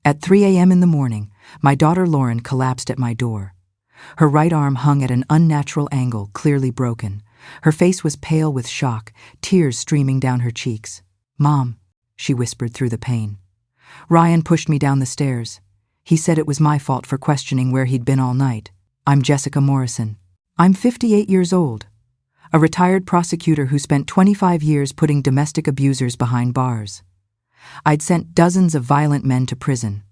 At 3 a.m. in the morning, my daughter Lauren collapsed at my door. Her right arm hung at an unnatural angle, clearly broken. Her face was pale with shock, tears streaming down her cheeks. "Mom," she whispered through the pain. Ryan pushed me down the stairs. He said it was my fault for questioning where he'd been all night. "I'm Jessica Morrison. I'm 58 years old, a retired prosecutor who spent 25 years putting domestic abusers behind bars. I'd sent dozens of violent men to prison.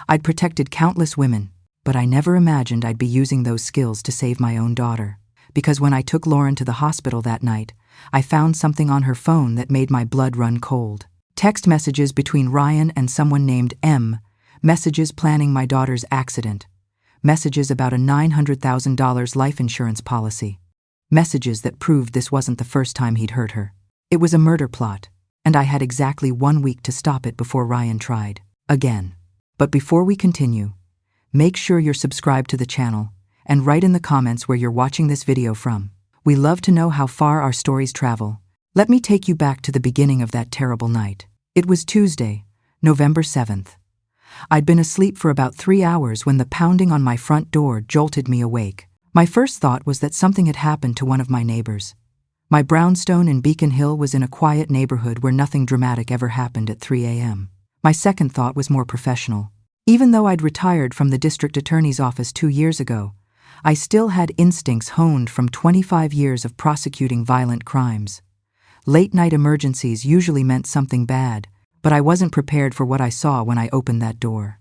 I'd protected countless women, but I never imagined I'd be using those skills to save my own daughter. Because when I took Lauren to the hospital that night, I found something on her phone that made my blood run cold. Text messages between Ryan and someone named M, messages planning my daughter's accident, messages about a $900,000 life insurance policy, messages that proved this wasn't the first time he'd hurt her. It was a murder plot, and I had exactly 1 week to stop it before Ryan tried again. But before we continue, make sure you're subscribed to the channel and write in the comments where you're watching this video from. We love to know how far our stories travel. Let me take you back to the beginning of that terrible night. It was Tuesday, November 7th. I'd been asleep for about 3 hours when the pounding on my front door jolted me awake. My first thought was that something had happened to one of my neighbors. My brownstone in Beacon Hill was in a quiet neighborhood where nothing dramatic ever happened at 3 a.m. My second thought was more professional. Even though I'd retired from the district attorney's office 2 years ago, I still had instincts honed from 25 years of prosecuting violent crimes. Late-night emergencies usually meant something bad, but I wasn't prepared for what I saw when I opened that door.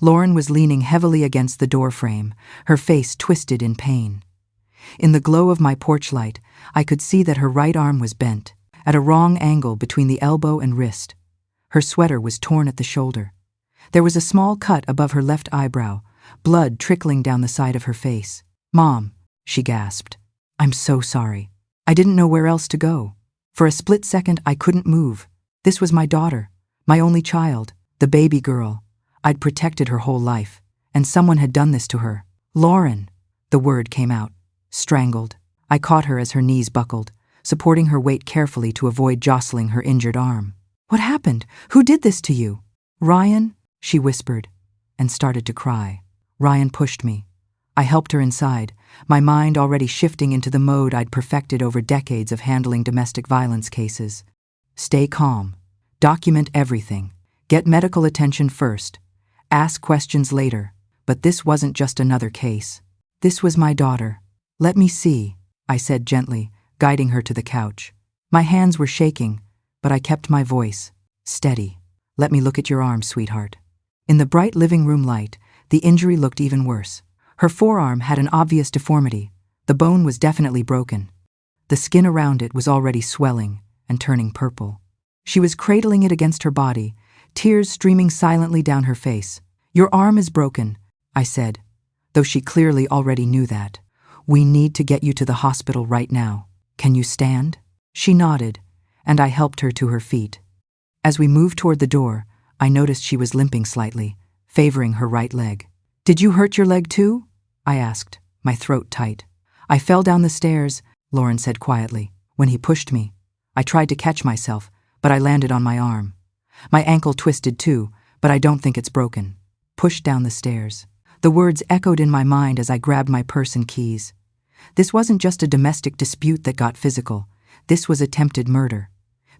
Lauren was leaning heavily against the doorframe, her face twisted in pain. In the glow of my porch light, I could see that her right arm was bent, at a wrong angle between the elbow and wrist. Her sweater was torn at the shoulder. There was a small cut above her left eyebrow, blood trickling down the side of her face. "Mom," she gasped. "I'm so sorry. I didn't know where else to go. For a split second, I couldn't move. This was my daughter, my only child, the baby girl. I'd protected her whole life, and someone had done this to her." "Lauren," the word came out, strangled. I caught her as her knees buckled, supporting her weight carefully to avoid jostling her injured arm. "What happened? Who did this to you?" "Ryan," she whispered, and started to cry. Ryan pushed me. I helped her inside, my mind already shifting into the mode I'd perfected over decades of handling domestic violence cases. Stay calm. Document everything. Get medical attention first. Ask questions later. But this wasn't just another case. This was my daughter. "Let me see," I said gently, guiding her to the couch. My hands were shaking, but I kept my voice steady. "Let me look at your arm, sweetheart." In the bright living room light, the injury looked even worse. Her forearm had an obvious deformity. The bone was definitely broken. The skin around it was already swelling and turning purple. She was cradling it against her body, tears streaming silently down her face. "Your arm is broken," I said, though she clearly already knew that. "We need to get you to the hospital right now. Can you stand?" She nodded, and I helped her to her feet. As we moved toward the door, I noticed she was limping slightly, favoring her right leg. "Did you hurt your leg too?" I asked, my throat tight. "I fell down the stairs," Lauren said quietly, "when he pushed me. I tried to catch myself, but I landed on my arm. My ankle twisted too, but I don't think it's broken." Pushed down the stairs. The words echoed in my mind as I grabbed my purse and keys. This wasn't just a domestic dispute that got physical. This was attempted murder.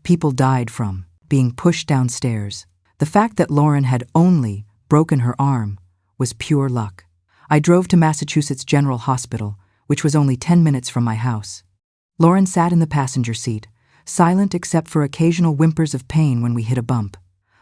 People died from being pushed downstairs. The fact that Lauren had only broken her arm was pure luck. I drove to Massachusetts General Hospital, which was only 10 minutes from my house. Lauren sat in the passenger seat, silent except for occasional whimpers of pain when we hit a bump.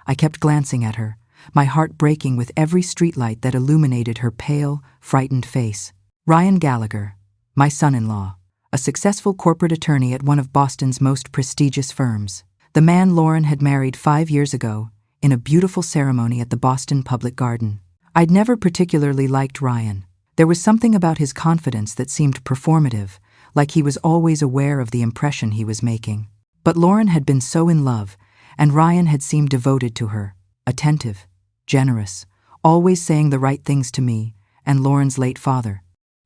I kept glancing at her, my heart breaking with every streetlight that illuminated her pale, frightened face. Ryan Gallagher, my son-in-law, a successful corporate attorney at one of Boston's most prestigious firms. The man Lauren had married 5 years ago, in a beautiful ceremony at the Boston Public Garden. I'd never particularly liked Ryan. There was something about his confidence that seemed performative, like he was always aware of the impression he was making. But Lauren had been so in love, and Ryan had seemed devoted to her, attentive, generous, always saying the right things to me and Lauren's late father.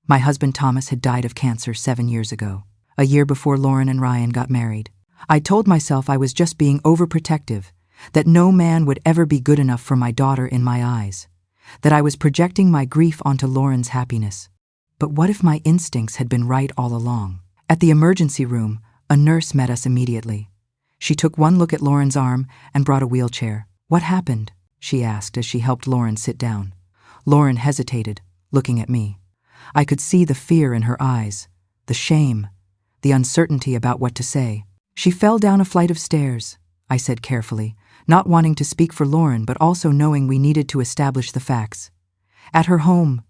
My husband Thomas had died of cancer 7 years ago, a year before Lauren and Ryan got married. I told myself I was just being overprotective, that no man would ever be good enough for my daughter in my eyes, that I was projecting my grief onto Lauren's happiness. But what if my instincts had been right all along? At the emergency room, a nurse met us immediately. She took one look at Lauren's arm and brought a wheelchair. "What happened?" she asked as she helped Lauren sit down. Lauren hesitated, looking at me. I could see the fear in her eyes, the shame, the uncertainty about what to say. "She fell down a flight of stairs," I said carefully, not wanting to speak for Lauren but also knowing we needed to establish the facts. "At her home.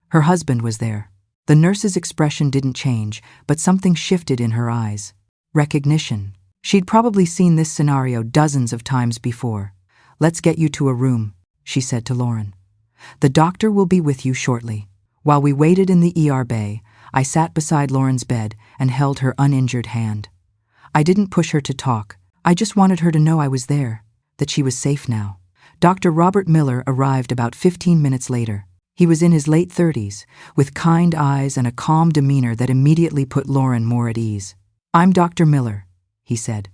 Her husband was there." The nurse's expression didn't change, but something shifted in her eyes. Recognition. She'd probably seen this scenario dozens of times before. "Let's get you to a room," she said to Lauren. "The doctor will be with you shortly." While we waited in the ER bay, I sat beside Lauren's bed and held her uninjured hand. I didn't push her to talk. I just wanted her to know I was there, that she was safe now. Dr. Robert Miller arrived about 15 minutes later. He was in his late 30s, with kind eyes and a calm demeanor that immediately put Lauren more at ease. "I'm Dr. Miller," he said.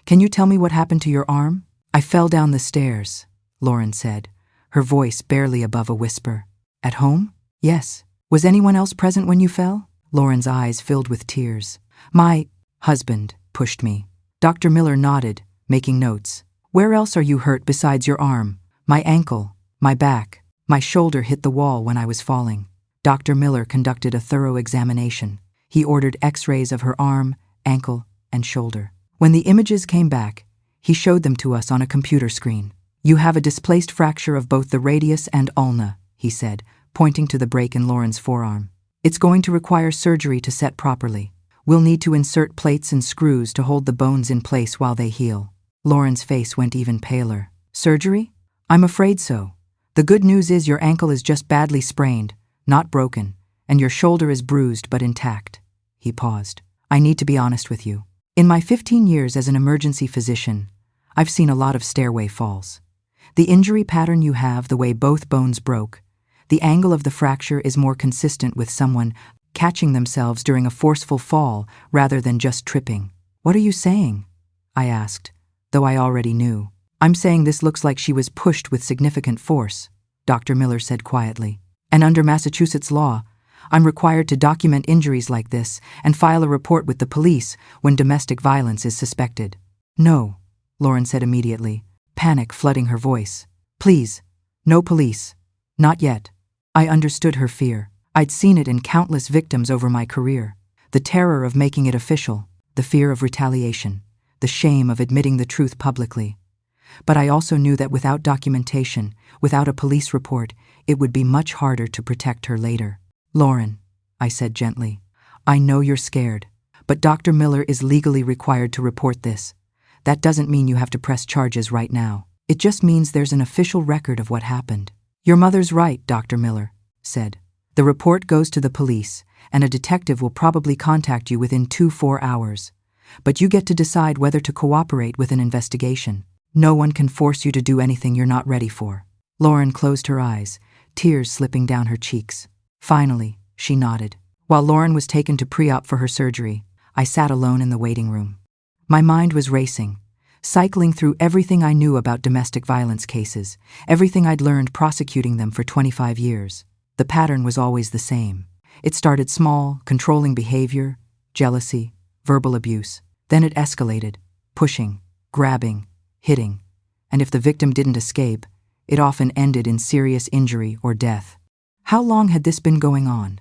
"Can you tell me what happened to your arm?" "I fell down the stairs," Lauren said, her voice barely above a whisper. "At home?" "Yes." "Was anyone else present when you fell?" Lauren's eyes filled with tears. "My husband pushed me." Dr. Miller nodded, making notes. "Where else are you hurt besides your arm?" "My ankle, my back. My shoulder hit the wall when I was falling." Dr. Miller conducted a thorough examination. He ordered X-rays of her arm, ankle, and shoulder. When the images came back, he showed them to us on a computer screen. "You have a displaced fracture of both the radius and ulna," he said, pointing to the break in Lauren's forearm. "It's going to require surgery to set properly. We'll need to insert plates and screws to hold the bones in place while they heal." Lauren's face went even paler. "Surgery? I'm afraid so. The good news is your ankle is just badly sprained, not broken, and your shoulder is bruised but intact." He paused. "I need to be honest with you. In my 15 years as an emergency physician, I've seen a lot of stairway falls. The injury pattern you have, the way both bones broke, the angle of the fracture is more consistent with someone catching themselves during a forceful fall rather than just tripping." "What are you saying?" I asked, though I already knew. "I'm saying this looks like she was pushed with significant force," Dr. Miller said quietly. "And under Massachusetts law, I'm required to document injuries like this and file a report with the police when domestic violence is suspected." "No," Lauren said immediately, panic flooding her voice. "Please, no police. Not yet." I understood her fear. I'd seen it in countless victims over my career. The terror of making it official, the fear of retaliation, the shame of admitting the truth publicly. But I also knew that without documentation, without a police report, it would be much harder to protect her later. "Lauren," I said gently, "I know you're scared, but Dr. Miller is legally required to report this. That doesn't mean you have to press charges right now. It just means there's an official record of what happened." "Your mother's right," Dr. Miller said. "The report goes to the police, and a detective will probably contact you within 2-4 hours. But you get to decide whether to cooperate with an investigation. No one can force you to do anything you're not ready for." Lauren closed her eyes, tears slipping down her cheeks. Finally, she nodded. While Lauren was taken to pre-op for her surgery, I sat alone in the waiting room. My mind was racing, cycling through everything I knew about domestic violence cases, everything I'd learned prosecuting them for 25 years. The pattern was always the same. It started small, controlling behavior, jealousy, verbal abuse. Then it escalated, pushing, grabbing, hitting, and if the victim didn't escape, it often ended in serious injury or death. How long had this been going on?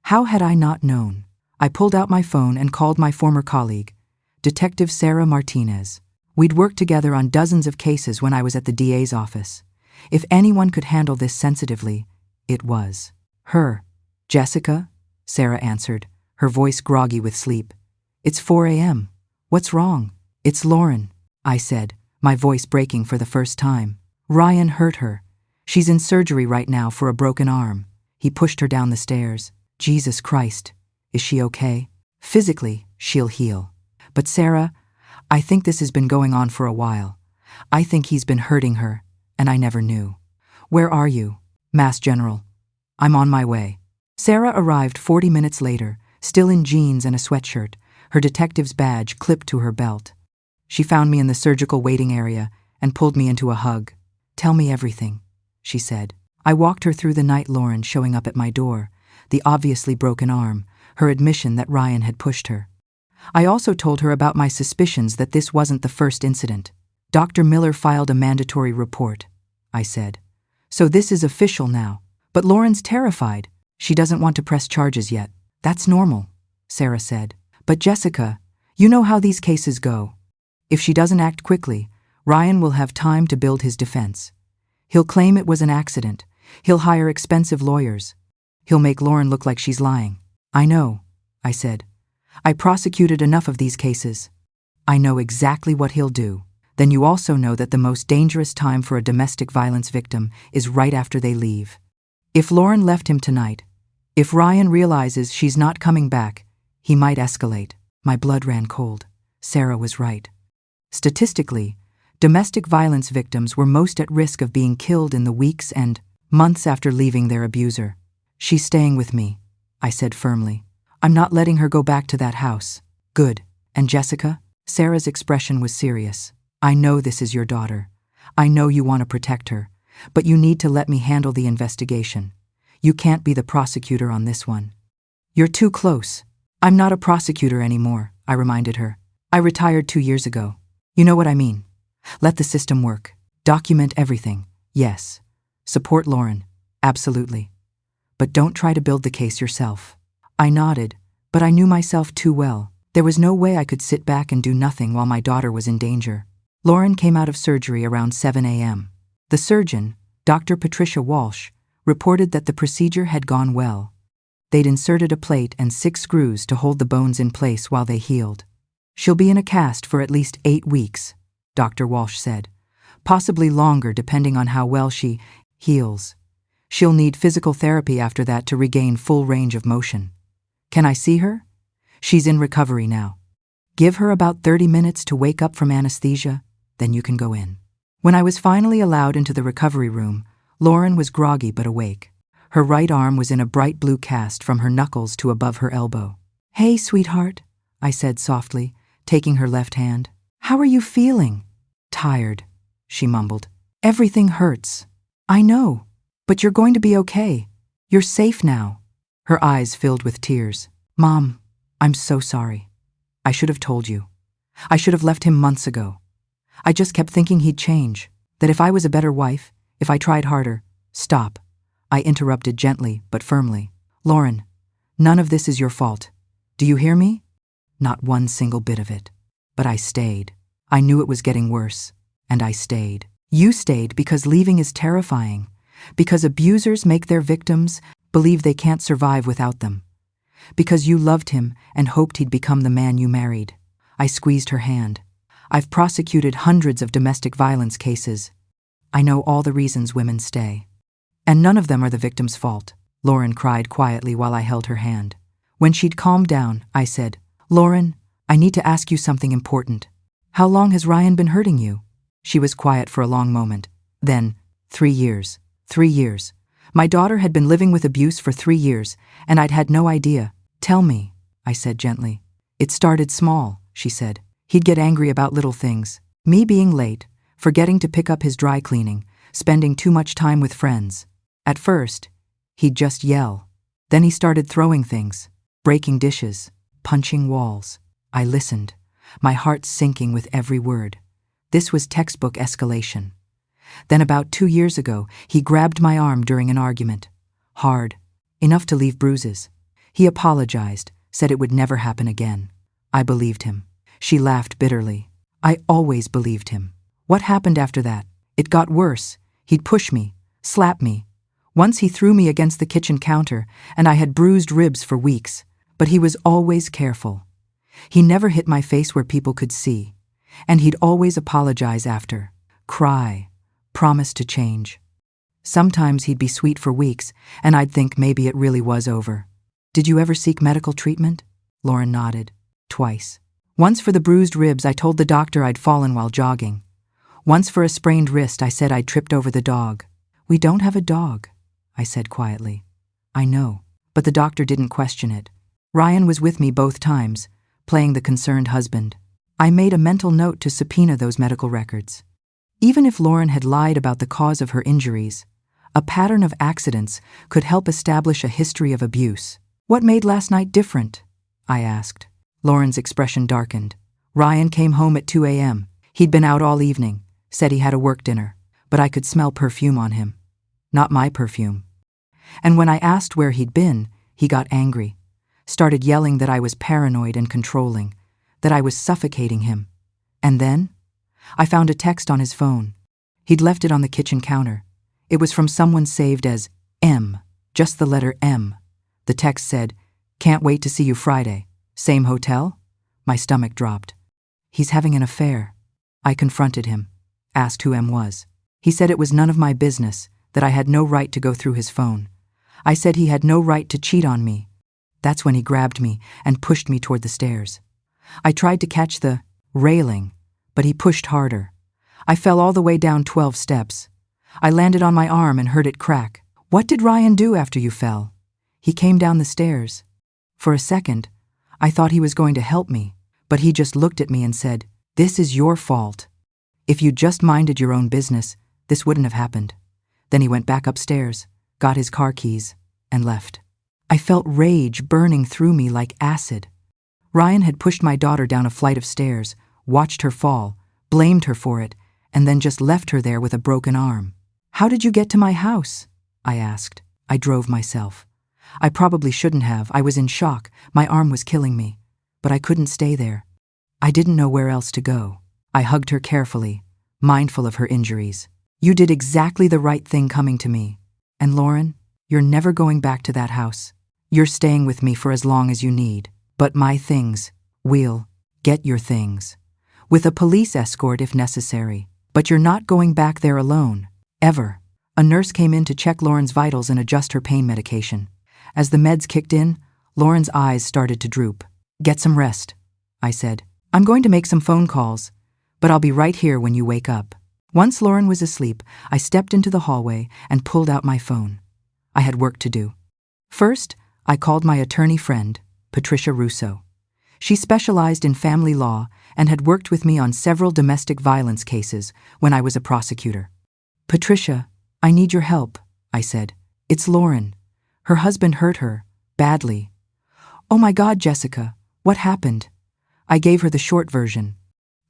How had I not known? I pulled out my phone and called my former colleague, Detective Sarah Martinez. We'd worked together on dozens of cases when I was at the DA's office. If anyone could handle this sensitively, it was her. "Jessica?" Sarah answered, her voice groggy with sleep. "It's 4 a.m. What's wrong?" "It's Lauren," I said, my voice breaking for the first time. "Ryan hurt her. She's in surgery right now for a broken arm." He pushed her down the stairs. "Jesus Christ. Is she okay?" "Physically, she'll heal. But Sarah, I think this has been going on for a while. I think he's been hurting her, and I never knew." "Where are you?" "Mass General. I'm on my way." Sarah arrived 40 minutes later, still in jeans and a sweatshirt, her detective's badge clipped to her belt. She found me in the surgical waiting area and pulled me into a hug. "Tell me everything," she said. I walked her through the night, Lauren showing up at my door, the obviously broken arm, her admission that Ryan had pushed her. I also told her about my suspicions that this wasn't the first incident. "Dr. Miller filed a mandatory report," I said. "So this is official now." "But Lauren's terrified. She doesn't want to press charges yet." "That's normal," Sarah said. "But Jessica, you know how these cases go. If she doesn't act quickly, Ryan will have time to build his defense. He'll claim it was an accident. He'll hire expensive lawyers. He'll make Lauren look like she's lying." "I know," I said. "I prosecuted enough of these cases. I know exactly what he'll do." "Then you also know that the most dangerous time for a domestic violence victim is right after they leave. If Lauren left him tonight, if Ryan realizes she's not coming back, he might escalate." My blood ran cold. Sarah was right. Statistically, domestic violence victims were most at risk of being killed in the weeks and months after leaving their abuser. "She's staying with me," I said firmly. "I'm not letting her go back to that house." "Good. And Jessica?" Sarah's expression was serious. "I know this is your daughter. I know you want to protect her, but you need to let me handle the investigation. You can't be the prosecutor on this one. You're too close." "I'm not a prosecutor anymore," I reminded her. "I retired 2 years ago. You know what I mean. Let the system work. Document everything. Yes. Support Lauren. Absolutely. But don't try to build the case yourself." I nodded, but I knew myself too well. There was no way I could sit back and do nothing while my daughter was in danger. Lauren came out of surgery around 7 a.m. The surgeon, Dr. Patricia Walsh, reported that the procedure had gone well. They'd inserted a plate and 6 screws to hold the bones in place while they healed. "She'll be in a cast for at least 8 weeks, Dr. Walsh said. "Possibly longer depending on how well she heals. She'll need physical therapy after that to regain full range of motion." "Can I see her?" "She's in recovery now. Give her about 30 minutes to wake up from anesthesia, then you can go in." When I was finally allowed into the recovery room, Lauren was groggy but awake. Her right arm was in a bright blue cast from her knuckles to above her elbow. "Hey, sweetheart," I said softly, taking her left hand. "How are you feeling?" "Tired," she mumbled. "Everything hurts." "I know, but you're going to be okay. You're safe now." Her eyes filled with tears. "Mom, I'm so sorry. I should have told you. I should have left him months ago. I just kept thinking he'd change, that if I was a better wife, if I tried harder." "Stop," I interrupted gently but firmly. "Lauren, none of this is your fault. Do you hear me?" Not one single bit of it. But I stayed. I knew it was getting worse, and I stayed. "You stayed because leaving is terrifying, because abusers make their victims believe they can't survive without them, because you loved him and hoped he'd become the man you married." I squeezed her hand. "I've prosecuted hundreds of domestic violence cases. I know all the reasons women stay. And none of them are the victim's fault." Lauren cried quietly while I held her hand. When she'd calmed down, I said, "Lauren, I need to ask you something important. How long has Ryan been hurting you?" She was quiet for a long moment. Then, 3 years. 3 years. My daughter had been living with abuse for 3 years, and I'd had no idea. "Tell me," I said gently. "It started small," she said. "He'd get angry about little things. Me being late, forgetting to pick up his dry cleaning, spending too much time with friends. At first, he'd just yell. Then he started throwing things, breaking dishes, punching walls." I listened, my heart sinking with every word. This was textbook escalation. "Then about 2 years ago, he grabbed my arm during an argument. Hard, enough to leave bruises. He apologized, said it would never happen again. I believed him." She laughed bitterly. "I always believed him. What happened after that? It got worse. He'd push me, slap me. Once he threw me against the kitchen counter, and I had bruised ribs for weeks. But he was always careful. He never hit my face where people could see. And he'd always apologize after. Cry. Promise to change. Sometimes he'd be sweet for weeks, and I'd think maybe it really was over." "Did you ever seek medical treatment?" Lauren nodded. "Twice. Once for the bruised ribs, I told the doctor I'd fallen while jogging. Once for a sprained wrist, I said I'd tripped over the dog." "We don't have a dog," I said quietly. "I know, but the doctor didn't question it. Ryan was with me both times, playing the concerned husband. I made a mental note to subpoena those medical records. Even if Lauren had lied about the cause of her injuries, a pattern of accidents could help establish a history of abuse. What made last night different? I asked. Lauren's expression darkened. Ryan came home at 2 a.m. He'd been out all evening, said he had a work dinner, but I could smell perfume on him. Not my perfume. And when I asked where he'd been, he got angry, started yelling that I was paranoid and controlling, that I was suffocating him. And then I found a text on his phone. He'd left it on the kitchen counter. It was from someone saved as M, just the letter M. The text said, "Can't wait to see you Friday. Same hotel?" My stomach dropped. He's having an affair. I confronted him, asked who M was. He said it was none of my business, that I had no right to go through his phone. I said he had no right to cheat on me. That's when he grabbed me and pushed me toward the stairs. I tried to catch the railing, but he pushed harder. I fell all the way down 12 steps. I landed on my arm and heard it crack. "What did Ryan do after you fell?" "He came down the stairs." For a second, I thought he was going to help me, but he just looked at me and said, "This is your fault. If you just minded your own business, this wouldn't have happened." Then he went back upstairs, got his car keys, and left. I felt rage burning through me like acid. Ryan had pushed my daughter down a flight of stairs, watched her fall, blamed her for it, and then just left her there with a broken arm. "How did you get to my house?" I asked. I drove myself. I probably shouldn't have. I was in shock. My arm was killing me. But I couldn't stay there. I didn't know where else to go. I hugged her carefully, mindful of her injuries. "You did exactly the right thing coming to me. And Lauren, you're never going back to that house. You're staying with me for as long as you need. But my things, we'll get your things. With a police escort if necessary. But you're not going back there alone. Ever." A nurse came in to check Lauren's vitals and adjust her pain medication. As the meds kicked in, Lauren's eyes started to droop. "Get some rest," I said. "I'm going to make some phone calls, but I'll be right here when you wake up." Once Lauren was asleep, I stepped into the hallway and pulled out my phone. I had work to do. First, I called my attorney friend, Patricia Russo. She specialized in family law and had worked with me on several domestic violence cases when I was a prosecutor. "Patricia, I need your help," I said. "It's Lauren. Her husband hurt her, badly." "Oh my God, Jessica, what happened?" I gave her the short version.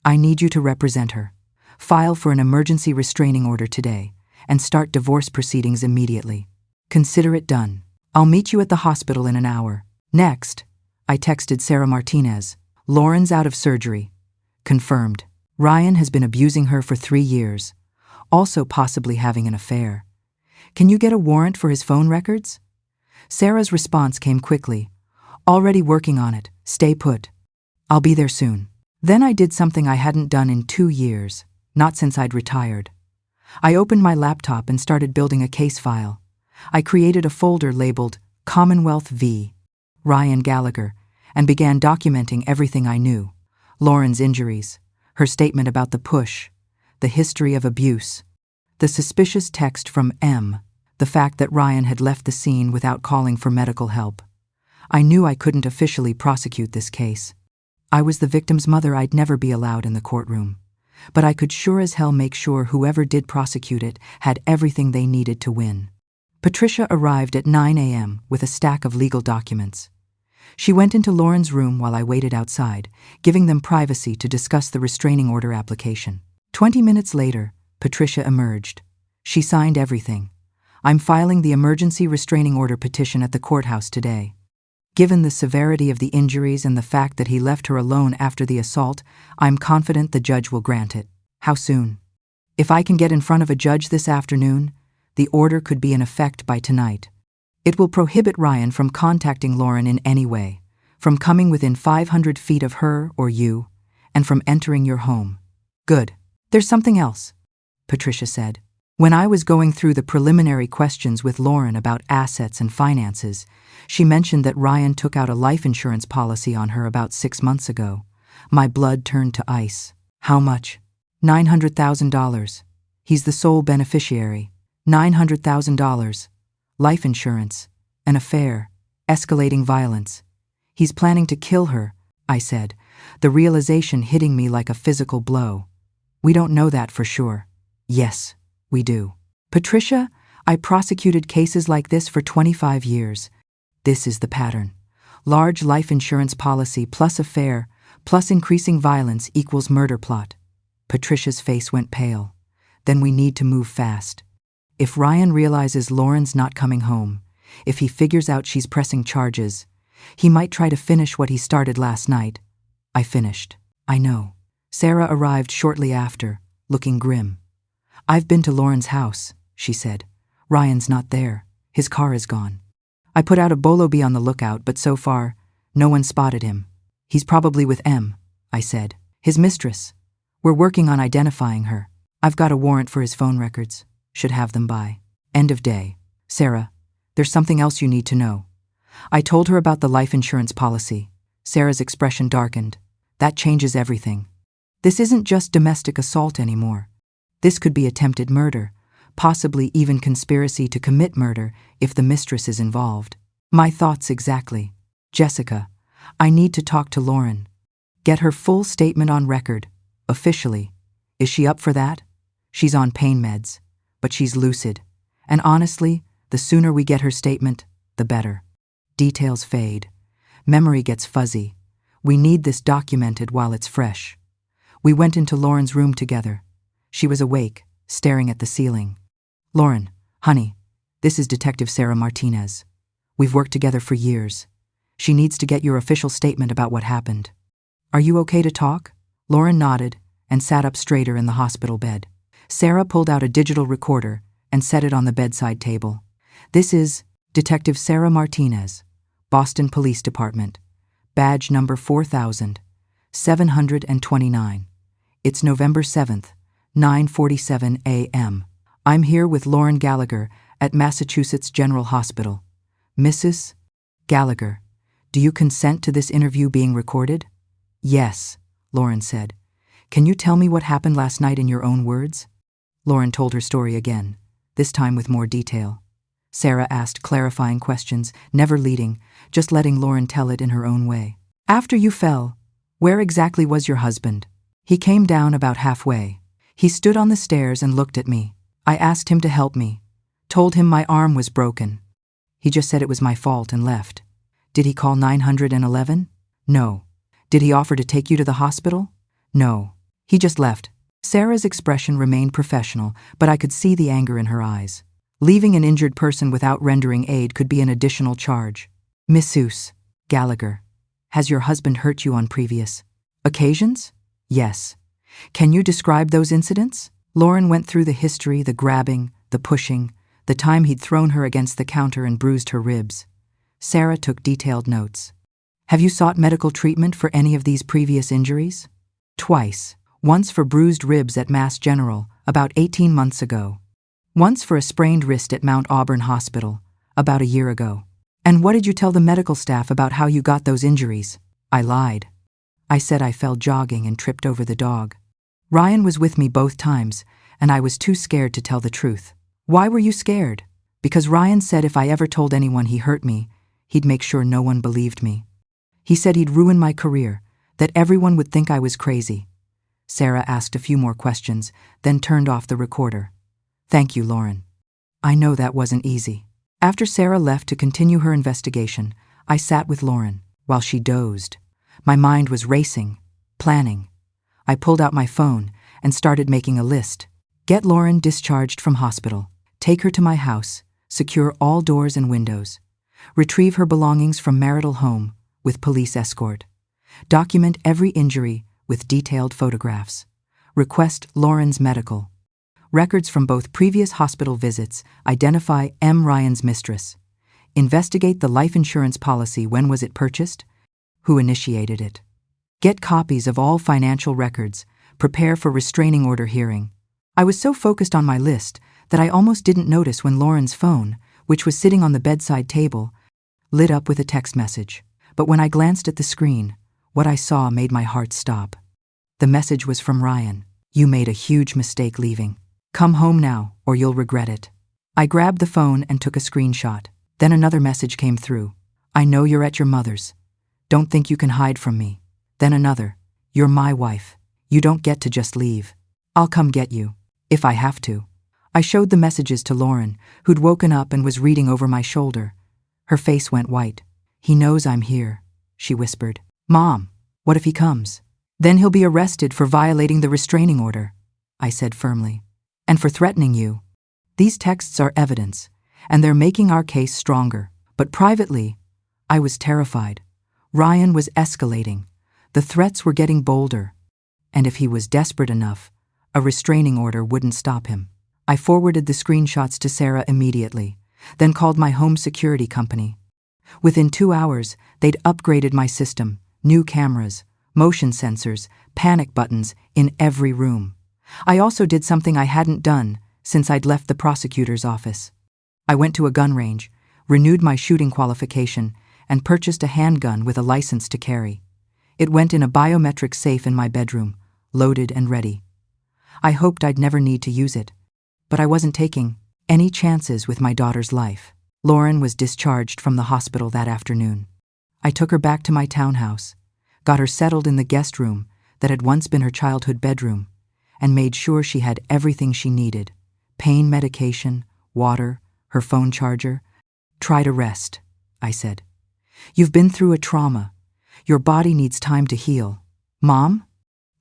"I need you to represent her. File for an emergency restraining order today and start divorce proceedings immediately. Consider it done. I'll meet you at the hospital in an hour." Next, I texted Sarah Martinez. "Lauren's out of surgery. Confirmed. Ryan has been abusing her for 3 years, also possibly having an affair. Can you get a warrant for his phone records?" Sarah's response came quickly. "Already working on it. Stay put. I'll be there soon." Then I did something I hadn't done in 2 years, not since I'd retired. I opened my laptop and started building a case file. I created a folder labeled Commonwealth v. Ryan Gallagher and began documenting everything I knew. Lauren's injuries, her statement about the push, the history of abuse, the suspicious text from M, the fact that Ryan had left the scene without calling for medical help. I knew I couldn't officially prosecute this case. I was the victim's mother. I'd never be allowed in the courtroom. But I could sure as hell make sure whoever did prosecute it had everything they needed to win. Patricia arrived at 9 a.m. with a stack of legal documents. She went into Lauren's room while I waited outside, giving them privacy to discuss the restraining order application. 20 minutes later, Patricia emerged. She signed everything. "I'm filing the emergency restraining order petition at the courthouse today. Given the severity of the injuries and the fact that he left her alone after the assault, I'm confident the judge will grant it." "How soon?" "If I can get in front of a judge this afternoon, the order could be in effect by tonight. It will prohibit Ryan from contacting Lauren in any way, from coming within 500 feet of her or you, and from entering your home." "Good. There's something else," Patricia said. When I was going through the preliminary questions with Lauren about assets and finances, she mentioned that Ryan took out a life insurance policy on her about 6 months ago. My blood turned to ice. "How much?" $900,000. He's the sole beneficiary. $900,000. Life insurance. An affair. Escalating violence. He's planning to kill her, I said, the realization hitting me like a physical blow. "We don't know that for sure." Yes, we do. Patricia, I prosecuted cases like this for 25 years. This is the pattern. Large life insurance policy plus affair plus increasing violence equals murder plot. Patricia's face went pale. Then we need to move fast. If Ryan realizes Lauren's not coming home, if he figures out she's pressing charges, he might try to finish what he started last night. I finished. I know. Sarah arrived shortly after, looking grim. I've been to Lauren's house, she said. Ryan's not there. His car is gone. I put out a bolo bee on the lookout, but so far, no one spotted him. He's probably with M, I said. His mistress. We're working on identifying her. I've got a warrant for his phone records. Should have them by end of day. Sarah, there's something else you need to know. I told her about the life insurance policy. Sarah's expression darkened. That changes everything. This isn't just domestic assault anymore. This could be attempted murder, possibly even conspiracy to commit murder if the mistress is involved. My thoughts exactly. Jessica, I need to talk to Lauren. Get her full statement on record, officially. Is she up for that? She's on pain meds, but she's lucid. And honestly, the sooner we get her statement, the better. Details fade. Memory gets fuzzy. We need this documented while it's fresh. We went into Lauren's room together. She was awake, staring at the ceiling. Lauren, honey, this is Detective Sarah Martinez. We've worked together for years. She needs to get your official statement about what happened. Are you okay to talk? Lauren nodded and sat up straighter in the hospital bed. Sarah pulled out a digital recorder and set it on the bedside table. This is Detective Sarah Martinez, Boston Police Department, badge number 4729. It's November 7th, 9:47 a.m. I'm here with Lauren Gallagher at Massachusetts General Hospital. Mrs. Gallagher, do you consent to this interview being recorded? Yes, Lauren said. Can you tell me what happened last night in your own words? Lauren told her story again, this time with more detail. Sarah asked clarifying questions, never leading, just letting Lauren tell it in her own way. After you fell, where exactly was your husband? He came down about halfway. He stood on the stairs and looked at me. I asked him to help me, told him my arm was broken. He just said it was my fault and left. Did he call 911? No. Did he offer to take you to the hospital? No. He just left. Sarah's expression remained professional, but I could see the anger in her eyes. Leaving an injured person without rendering aid could be an additional charge. Mrs. Gallagher, has your husband hurt you on previous occasions? Yes. Can you describe those incidents? Lauren went through the history, the grabbing, the pushing, the time he'd thrown her against the counter and bruised her ribs. Sarah took detailed notes. Have you sought medical treatment for any of these previous injuries? Twice. Once for bruised ribs at Mass General, about 18 months ago. Once for a sprained wrist at Mount Auburn Hospital, about a year ago. And what did you tell the medical staff about how you got those injuries? I lied. I said I fell jogging and tripped over the dog. Ryan was with me both times, and I was too scared to tell the truth. Why were you scared? Because Ryan said if I ever told anyone he hurt me, he'd make sure no one believed me. He said he'd ruin my career, that everyone would think I was crazy. Sarah asked a few more questions, then turned off the recorder. Thank you, Lauren. I know that wasn't easy. After Sarah left to continue her investigation, I sat with Lauren while she dozed. My mind was racing, planning. I pulled out my phone and started making a list. Get Lauren discharged from hospital. Take her to my house. Secure all doors and windows. Retrieve her belongings from marital home with police escort. Document every injury with detailed photographs. Request Lauren's medical. Records from both previous hospital visits identify M. Ryan's mistress. Investigate the life insurance policy. When was it purchased? Who initiated it? Get copies of all financial records. Prepare for restraining order hearing. I was so focused on my list that I almost didn't notice when Lauren's phone, which was sitting on the bedside table, lit up with a text message. But when I glanced at the screen, what I saw made my heart stop. The message was from Ryan. You made a huge mistake leaving. Come home now, or you'll regret it. I grabbed the phone and took a screenshot. Then another message came through. I know you're at your mother's. Don't think you can hide from me. Then another. You're my wife. You don't get to just leave. I'll come get you. If I have to. I showed the messages to Lauren, who'd woken up and was reading over my shoulder. Her face went white. He knows I'm here, she whispered. Mom, what if he comes? Then he'll be arrested for violating the restraining order, I said firmly. And for threatening you. These texts are evidence, and they're making our case stronger. But privately, I was terrified. Ryan was escalating. The threats were getting bolder. And if he was desperate enough, a restraining order wouldn't stop him. I forwarded the screenshots to Sarah immediately, then called my home security company. Within 2 hours, they'd upgraded my system, new cameras, motion sensors, panic buttons in every room. I also did something I hadn't done since I'd left the prosecutor's office. I went to a gun range, renewed my shooting qualification, and purchased a handgun with a license to carry. It went in a biometric safe in my bedroom, loaded and ready. I hoped I'd never need to use it, but I wasn't taking any chances with my daughter's life. Lauren was discharged from the hospital that afternoon. I took her back to my townhouse, got her settled in the guest room that had once been her childhood bedroom, and made sure she had everything she needed: pain medication, water, her phone charger. Try to rest, I said. You've been through a trauma. Your body needs time to heal. Mom?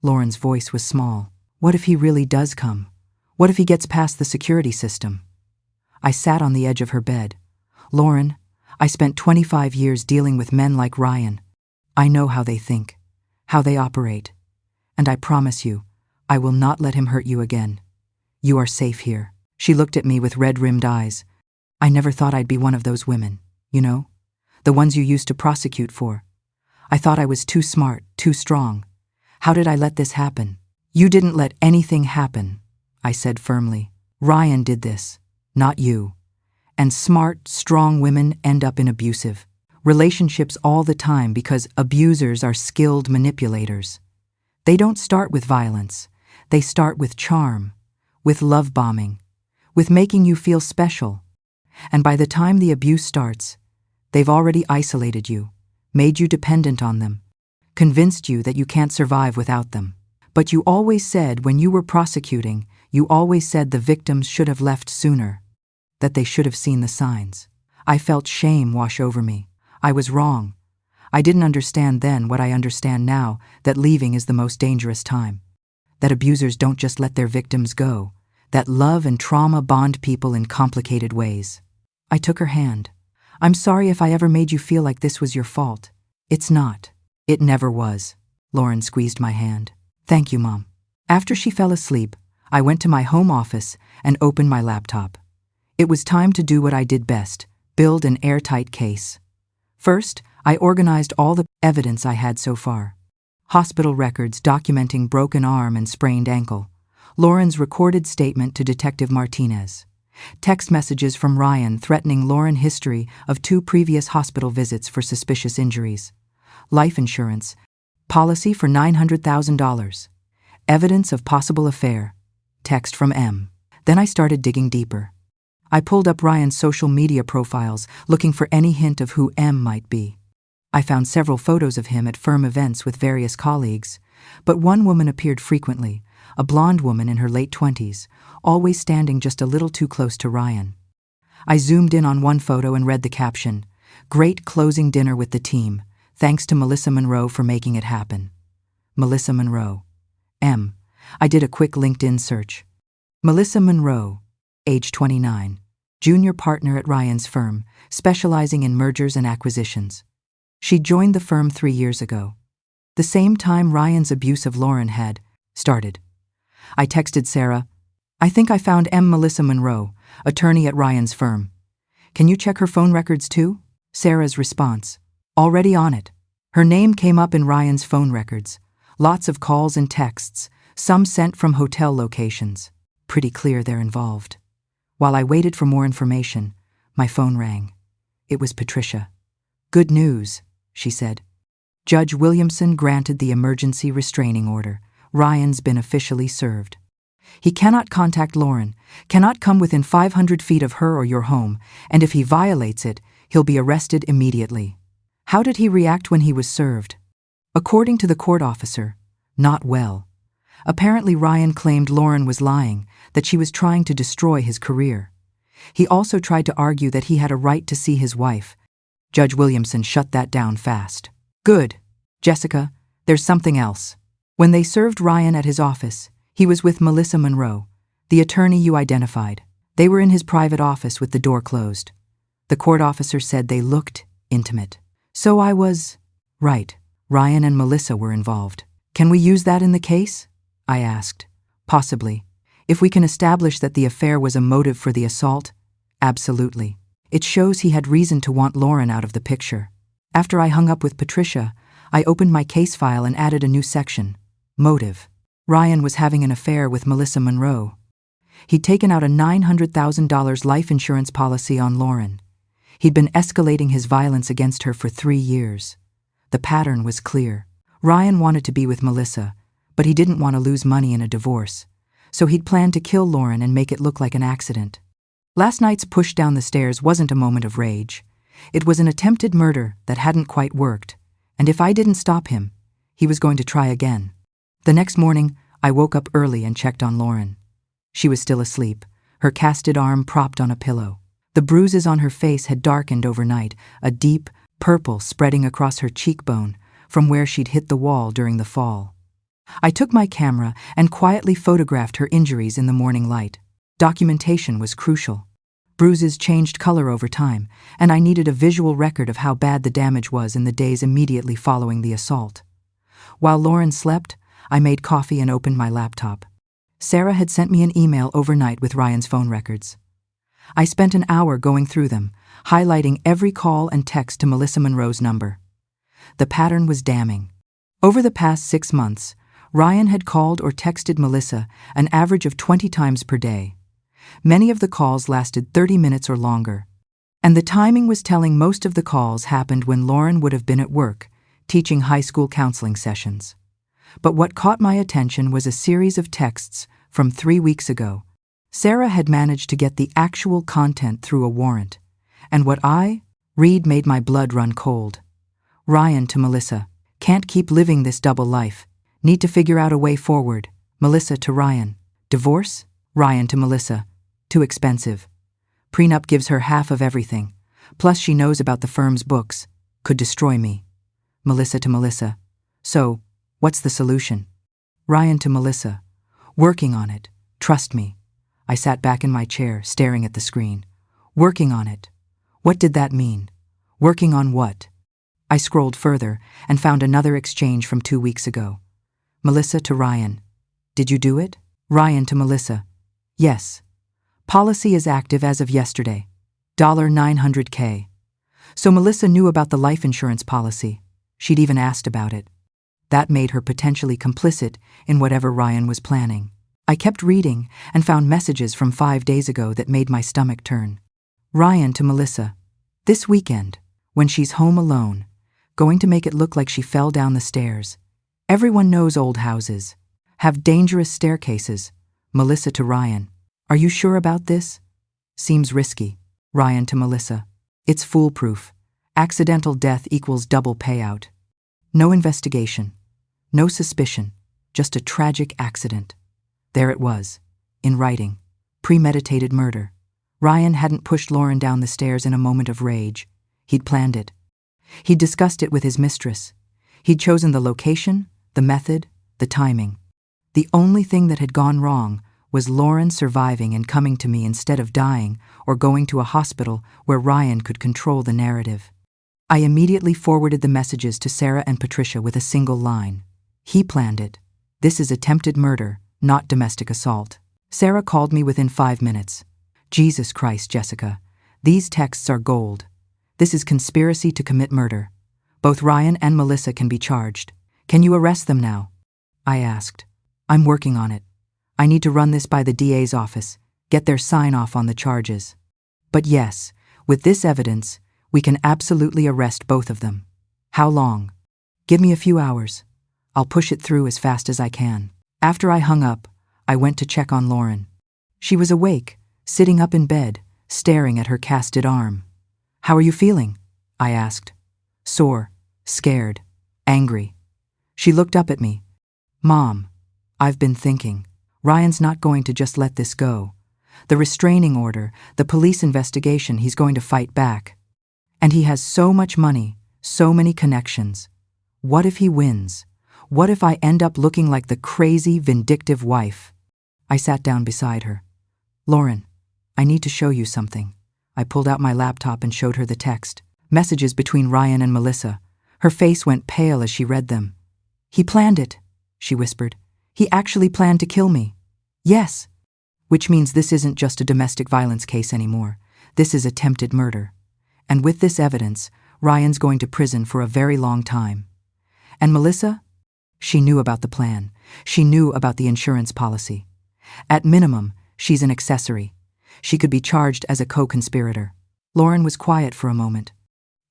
Lauren's voice was small. What if he really does come? What if he gets past the security system? I sat on the edge of her bed. Lauren, I spent 25 years dealing with men like Ryan. I know how they think, how they operate. And I promise you, I will not let him hurt you again. You are safe here. She looked at me with red-rimmed eyes. I never thought I'd be one of those women, you know? The ones you used to prosecute for. I thought I was too smart, too strong. How did I let this happen? You didn't let anything happen, I said firmly. Ryan did this, not you. And smart, strong women end up in abusive relationships all the time because abusers are skilled manipulators. They don't start with violence. They start with charm, with love bombing, with making you feel special. And by the time the abuse starts, they've already isolated you, made you dependent on them, convinced you that you can't survive without them. But you always said when you were prosecuting, you always said the victims should have left sooner, that they should have seen the signs. I felt shame wash over me. I was wrong. I didn't understand then what I understand now, that leaving is the most dangerous time. That abusers don't just let their victims go, that love and trauma bond people in complicated ways. I took her hand. I'm sorry if I ever made you feel like this was your fault. It's not. It never was. Lauren squeezed my hand. Thank you, Mom. After she fell asleep, I went to my home office and opened my laptop. It was time to do what I did best, build an airtight case. First, I organized all the evidence I had so far. Hospital records documenting broken arm and sprained ankle. Lauren's recorded statement to Detective Martinez. Text messages from Ryan threatening Lauren history of 2 previous hospital visits for suspicious injuries. Life insurance. Policy for $900,000. Evidence of possible affair. Text from M. Then I started digging deeper. I pulled up Ryan's social media profiles, looking for any hint of who M might be. I found several photos of him at firm events with various colleagues, but one woman appeared frequently, a blonde woman in her late 20s, always standing just a little too close to Ryan. I zoomed in on one photo and read the caption, "Great closing dinner with the team. Thanks to Melissa Monroe for making it happen." Melissa Monroe. M. I did a quick LinkedIn search. Melissa Monroe, age 29, junior partner at Ryan's firm, specializing in mergers and acquisitions. She joined the firm 3 years ago, the same time Ryan's abuse of Lauren had started. I texted Sarah, "I think I found Melissa Monroe, attorney at Ryan's firm. Can you check her phone records too?" Sarah's response, "Already on it." Her name came up in Ryan's phone records. Lots of calls and texts, some sent from hotel locations. Pretty clear they're involved. While I waited for more information, my phone rang. It was Patricia. "Good news," she said. "Judge Williamson granted the emergency restraining order. Ryan's been officially served. He cannot contact Lauren, cannot come within 500 feet of her or your home, and if he violates it, he'll be arrested immediately." How did he react when he was served? According to the court officer, not well. Apparently, Ryan claimed Lauren was lying, that she was trying to destroy his career. He also tried to argue that he had a right to see his wife. Judge Williamson shut that down fast. Good. Jessica, there's something else. When they served Ryan at his office, he was with Melissa Monroe, the attorney you identified. They were in his private office with the door closed. The court officer said they looked intimate. So I was right. Ryan and Melissa were involved. Can we use that in the case? I asked. Possibly. If we can establish that the affair was a motive for the assault, absolutely. It shows he had reason to want Lauren out of the picture. After I hung up with Patricia, I opened my case file and added a new section. Motive. Ryan was having an affair with Melissa Monroe. He'd taken out a $900,000 life insurance policy on Lauren. He'd been escalating his violence against her for 3 years. The pattern was clear. Ryan wanted to be with Melissa, but he didn't want to lose money in a divorce, so he'd planned to kill Lauren and make it look like an accident. Last night's push down the stairs wasn't a moment of rage. It was an attempted murder that hadn't quite worked, and if I didn't stop him, he was going to try again. The next morning, I woke up early and checked on Lauren. She was still asleep, her casted arm propped on a pillow. The bruises on her face had darkened overnight, a deep purple spreading across her cheekbone from where she'd hit the wall during the fall. I took my camera and quietly photographed her injuries in the morning light. Documentation was crucial. Bruises changed color over time, and I needed a visual record of how bad the damage was in the days immediately following the assault. While Lauren slept, I made coffee and opened my laptop. Sarah had sent me an email overnight with Ryan's phone records. I spent an hour going through them, highlighting every call and text to Melissa Monroe's number. The pattern was damning. Over the past 6 months, Ryan had called or texted Melissa an average of 20 times per day. Many of the calls lasted 30 minutes or longer, and the timing was telling. Most of the calls happened when Lauren would have been at work, teaching high school counseling sessions. But what caught my attention was a series of texts from 3 weeks ago. Sarah had managed to get the actual content through a warrant, and what I read made my blood run cold. Ryan to Melissa. Can't keep living this double life. Need to figure out a way forward. Melissa to Ryan. Divorce? Ryan to Melissa. Too expensive. Prenup gives her half of everything. Plus she knows about the firm's books. Could destroy me. Melissa to Melissa. So, what's the solution? Ryan to Melissa. Working on it. Trust me. I sat back in my chair, staring at the screen. Working on it. What did that mean? Working on what? I scrolled further and found another exchange from 2 weeks ago. Melissa to Ryan. Did you do it? Ryan to Melissa. Yes. Policy is active as of yesterday. $900K. So Melissa knew about the life insurance policy. She'd even asked about it. That made her potentially complicit in whatever Ryan was planning. I kept reading and found messages from 5 days ago that made my stomach turn. Ryan to Melissa. This weekend, when she's home alone, going to make it look like she fell down the stairs. Everyone knows old houses have dangerous staircases. Melissa to Ryan. Are you sure about this? Seems risky. Ryan to Melissa. It's foolproof. Accidental death equals double payout. No investigation. No suspicion. Just a tragic accident. There it was, in writing. Premeditated murder. Ryan hadn't pushed Lauren down the stairs in a moment of rage. He'd planned it. He'd discussed it with his mistress. He'd chosen the location, the method, the timing. The only thing that had gone wrong was Lauren surviving and coming to me instead of dying or going to a hospital where Ryan could control the narrative. I immediately forwarded the messages to Sarah and Patricia with a single line. He planned it. This is attempted murder, not domestic assault. Sarah called me within 5 minutes. Jesus Christ, Jessica. These texts are gold. This is conspiracy to commit murder. Both Ryan and Melissa can be charged. Can you arrest them now? I asked. I'm working on it. I need to run this by the DA's office, get their sign-off on the charges. But yes, with this evidence, we can absolutely arrest both of them. How long? Give me a few hours. I'll push it through as fast as I can. After I hung up, I went to check on Lauren. She was awake, sitting up in bed, staring at her casted arm. How are you feeling? I asked. Sore, scared, angry. She looked up at me. Mom, I've been thinking. Ryan's not going to just let this go. The restraining order, the police investigation, he's going to fight back. And he has so much money, so many connections. What if he wins? What if I end up looking like the crazy, vindictive wife? I sat down beside her. Lauren, I need to show you something. I pulled out my laptop and showed her the text. Messages between Ryan and Melissa. Her face went pale as she read them. He planned it, she whispered. He actually planned to kill me. Yes. Which means this isn't just a domestic violence case anymore. This is attempted murder. And with this evidence, Ryan's going to prison for a very long time. And Melissa? She knew about the plan. She knew about the insurance policy. At minimum, she's an accessory. She could be charged as a co-conspirator. Lauren was quiet for a moment.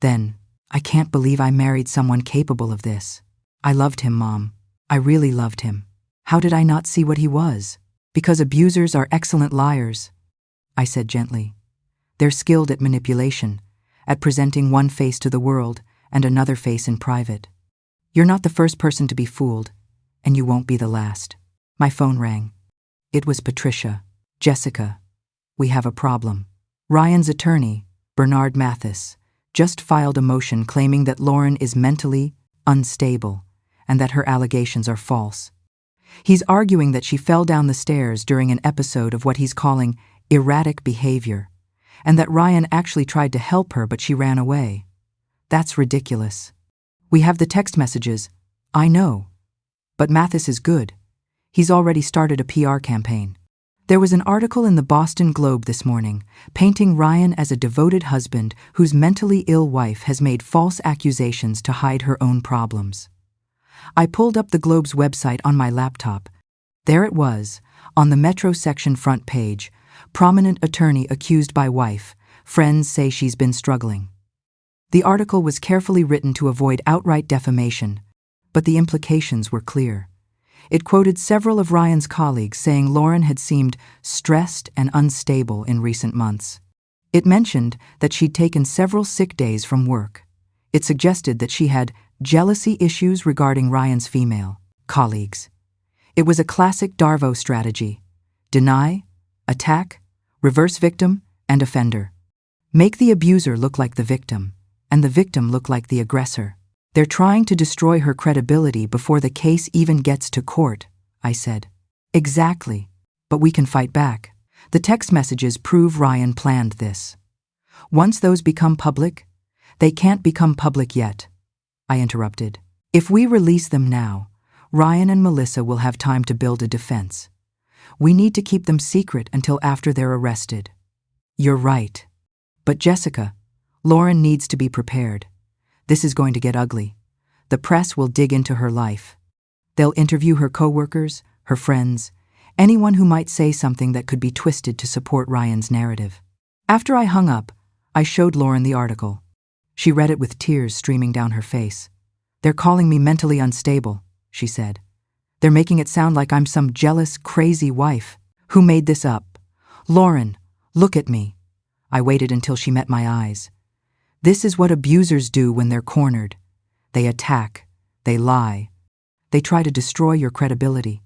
Then, I can't believe I married someone capable of this. I loved him, Mom. I really loved him. How did I not see what he was? Because abusers are excellent liars, I said gently. They're skilled at manipulation, at presenting one face to the world and another face in private. You're not the first person to be fooled, and you won't be the last. My phone rang. It was Patricia. Jessica, we have a problem. Ryan's attorney, Bernard Mathis, just filed a motion claiming that Lauren is mentally unstable and that her allegations are false. He's arguing that she fell down the stairs during an episode of what he's calling erratic behavior, and that Ryan actually tried to help her but she ran away. That's ridiculous. We have the text messages. I know. But Mathis is good. He's already started a PR campaign. There was an article in the Boston Globe this morning painting Ryan as a devoted husband whose mentally ill wife has made false accusations to hide her own problems. I pulled up the Globe's website on my laptop. There it was, on the Metro section front page, prominent attorney accused by wife, friends say she's been struggling. The article was carefully written to avoid outright defamation, but the implications were clear. It quoted several of Ryan's colleagues saying Lauren had seemed stressed and unstable in recent months. It mentioned that she'd taken several sick days from work. It suggested that she had jealousy issues regarding Ryan's female colleagues. It was a classic Darvo strategy: deny, attack, reverse victim, and offender. Make the abuser look like the victim, and the victim look like the aggressor. They're trying to destroy her credibility before the case even gets to court, I said. Exactly, but we can fight back. The text messages prove Ryan planned this. Once those become public, they can't become public yet, I interrupted. If we release them now, Ryan and Melissa will have time to build a defense. We need to keep them secret until after they're arrested. You're right. But Jessica, Lauren needs to be prepared. This is going to get ugly. The press will dig into her life. They'll interview her coworkers, her friends, anyone who might say something that could be twisted to support Ryan's narrative. After I hung up, I showed Lauren the article. She read it with tears streaming down her face. They're calling me mentally unstable, she said. They're making it sound like I'm some jealous, crazy wife. Who made this up? Lauren, look at me. I waited until she met my eyes. This is what abusers do when they're cornered. They attack. They lie. They try to destroy your credibility.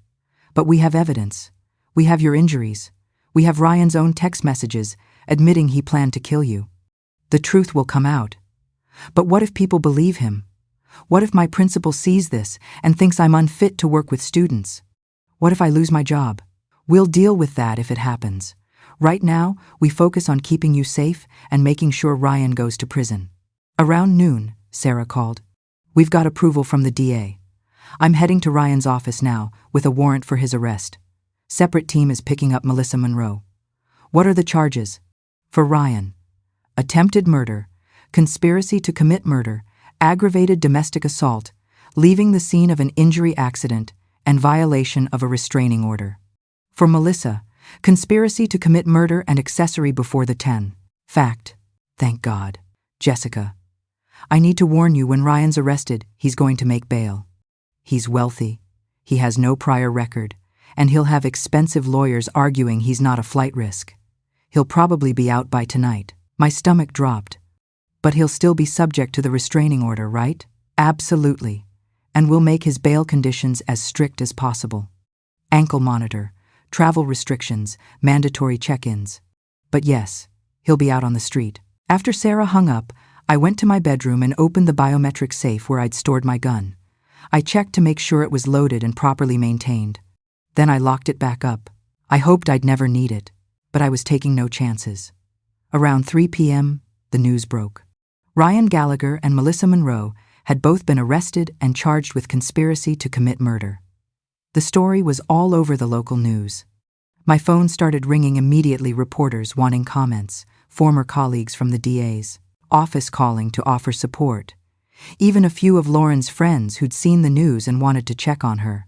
But we have evidence. We have your injuries. We have Ryan's own text messages admitting he planned to kill you. The truth will come out. But what if people believe him? What if my principal sees this and thinks I'm unfit to work with students? What if I lose my job? We'll deal with that if it happens. Right now, we focus on keeping you safe and making sure Ryan goes to prison. Around noon, Sarah called. We've got approval from the DA. I'm heading to Ryan's office now with a warrant for his arrest. Separate team is picking up Melissa Monroe. What are the charges? For Ryan: attempted murder, conspiracy to commit murder, aggravated domestic assault, leaving the scene of an injury accident, and violation of a restraining order. For Melissa, conspiracy to commit murder and accessory before the 10. Fact. Thank God. Jessica, I need to warn you, when Ryan's arrested, he's going to make bail. He's wealthy, he has no prior record, and he'll have expensive lawyers arguing he's not a flight risk. He'll probably be out by tonight. My stomach dropped. But he'll still be subject to the restraining order, right? Absolutely. And we'll make his bail conditions as strict as possible. ankle monitor, travel restrictions, mandatory check-ins. But yes, he'll be out on the street. After Sarah hung up, I went to my bedroom and opened the biometric safe where I'd stored my gun. I checked to make sure it was loaded and properly maintained. Then I locked it back up. I hoped I'd never need it, but I was taking no chances. Around 3 p.m., the news broke. Ryan Gallagher and Melissa Monroe had both been arrested and charged with conspiracy to commit murder. The story was all over the local news. My phone started ringing immediately, reporters wanting comments, former colleagues from the DA's office calling to offer support. Even a few of Lauren's friends who'd seen the news and wanted to check on her.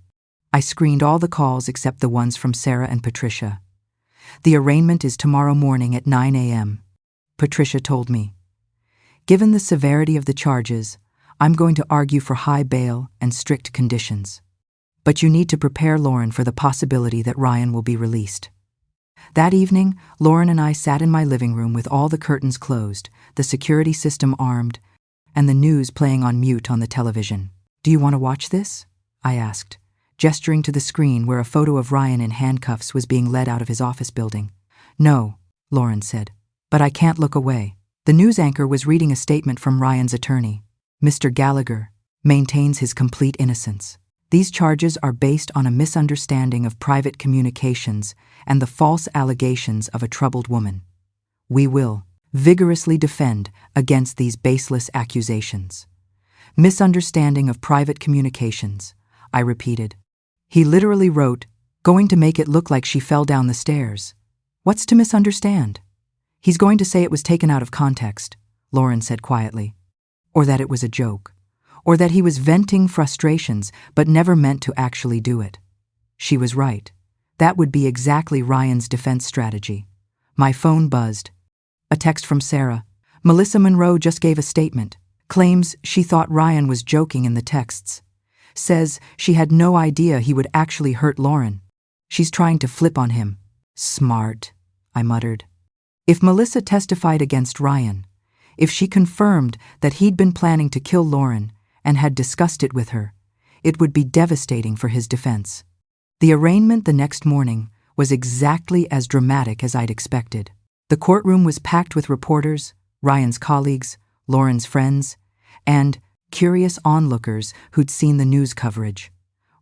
I screened all the calls except the ones from Sarah and Patricia. The arraignment is tomorrow morning at 9 a.m., Patricia told me. Given the severity of the charges, I'm going to argue for high bail and strict conditions. But you need to prepare Lauren for the possibility that Ryan will be released. That evening, Lauren and I sat in my living room with all the curtains closed, the security system armed, and the news playing on mute on the television. "Do you want to watch this?" I asked, gesturing to the screen where a photo of Ryan in handcuffs was being led out of his office building. "No," Lauren said, "but I can't look away." The news anchor was reading a statement from Ryan's attorney. "Mr. Gallagher maintains his complete innocence. These charges are based on a misunderstanding of private communications and the false allegations of a troubled woman. We will vigorously defend against these baseless accusations." Misunderstanding of private communications, I repeated. He literally wrote, "Going to make it look like she fell down the stairs." What's to misunderstand? He's going to say it was taken out of context, Lauren said quietly. Or that it was a joke. Or that he was venting frustrations but never meant to actually do it. She was right. That would be exactly Ryan's defense strategy. My phone buzzed. A text from Sarah. "Melissa Monroe just gave a statement. Claims she thought Ryan was joking in the texts. Says she had no idea he would actually hurt Lauren. She's trying to flip on him." "Smart," I muttered. If Melissa testified against Ryan, if she confirmed that he'd been planning to kill Lauren and had discussed it with her, it would be devastating for his defense. The arraignment the next morning was exactly as dramatic as I'd expected. The courtroom was packed with reporters, Ryan's colleagues, Lauren's friends, and curious onlookers who'd seen the news coverage.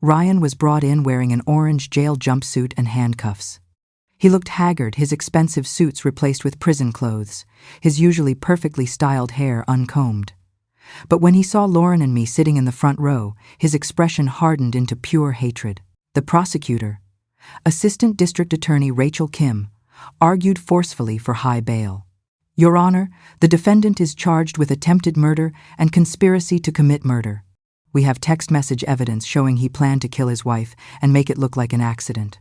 Ryan was brought in wearing an orange jail jumpsuit and handcuffs. He looked haggard, his expensive suits replaced with prison clothes, his usually perfectly styled hair uncombed. But when he saw Lauren and me sitting in the front row, his expression hardened into pure hatred. The prosecutor, Assistant District Attorney Rachel Kim, argued forcefully for high bail. "Your Honor, the defendant is charged with attempted murder and conspiracy to commit murder. We have text message evidence showing he planned to kill his wife and make it look like an accident.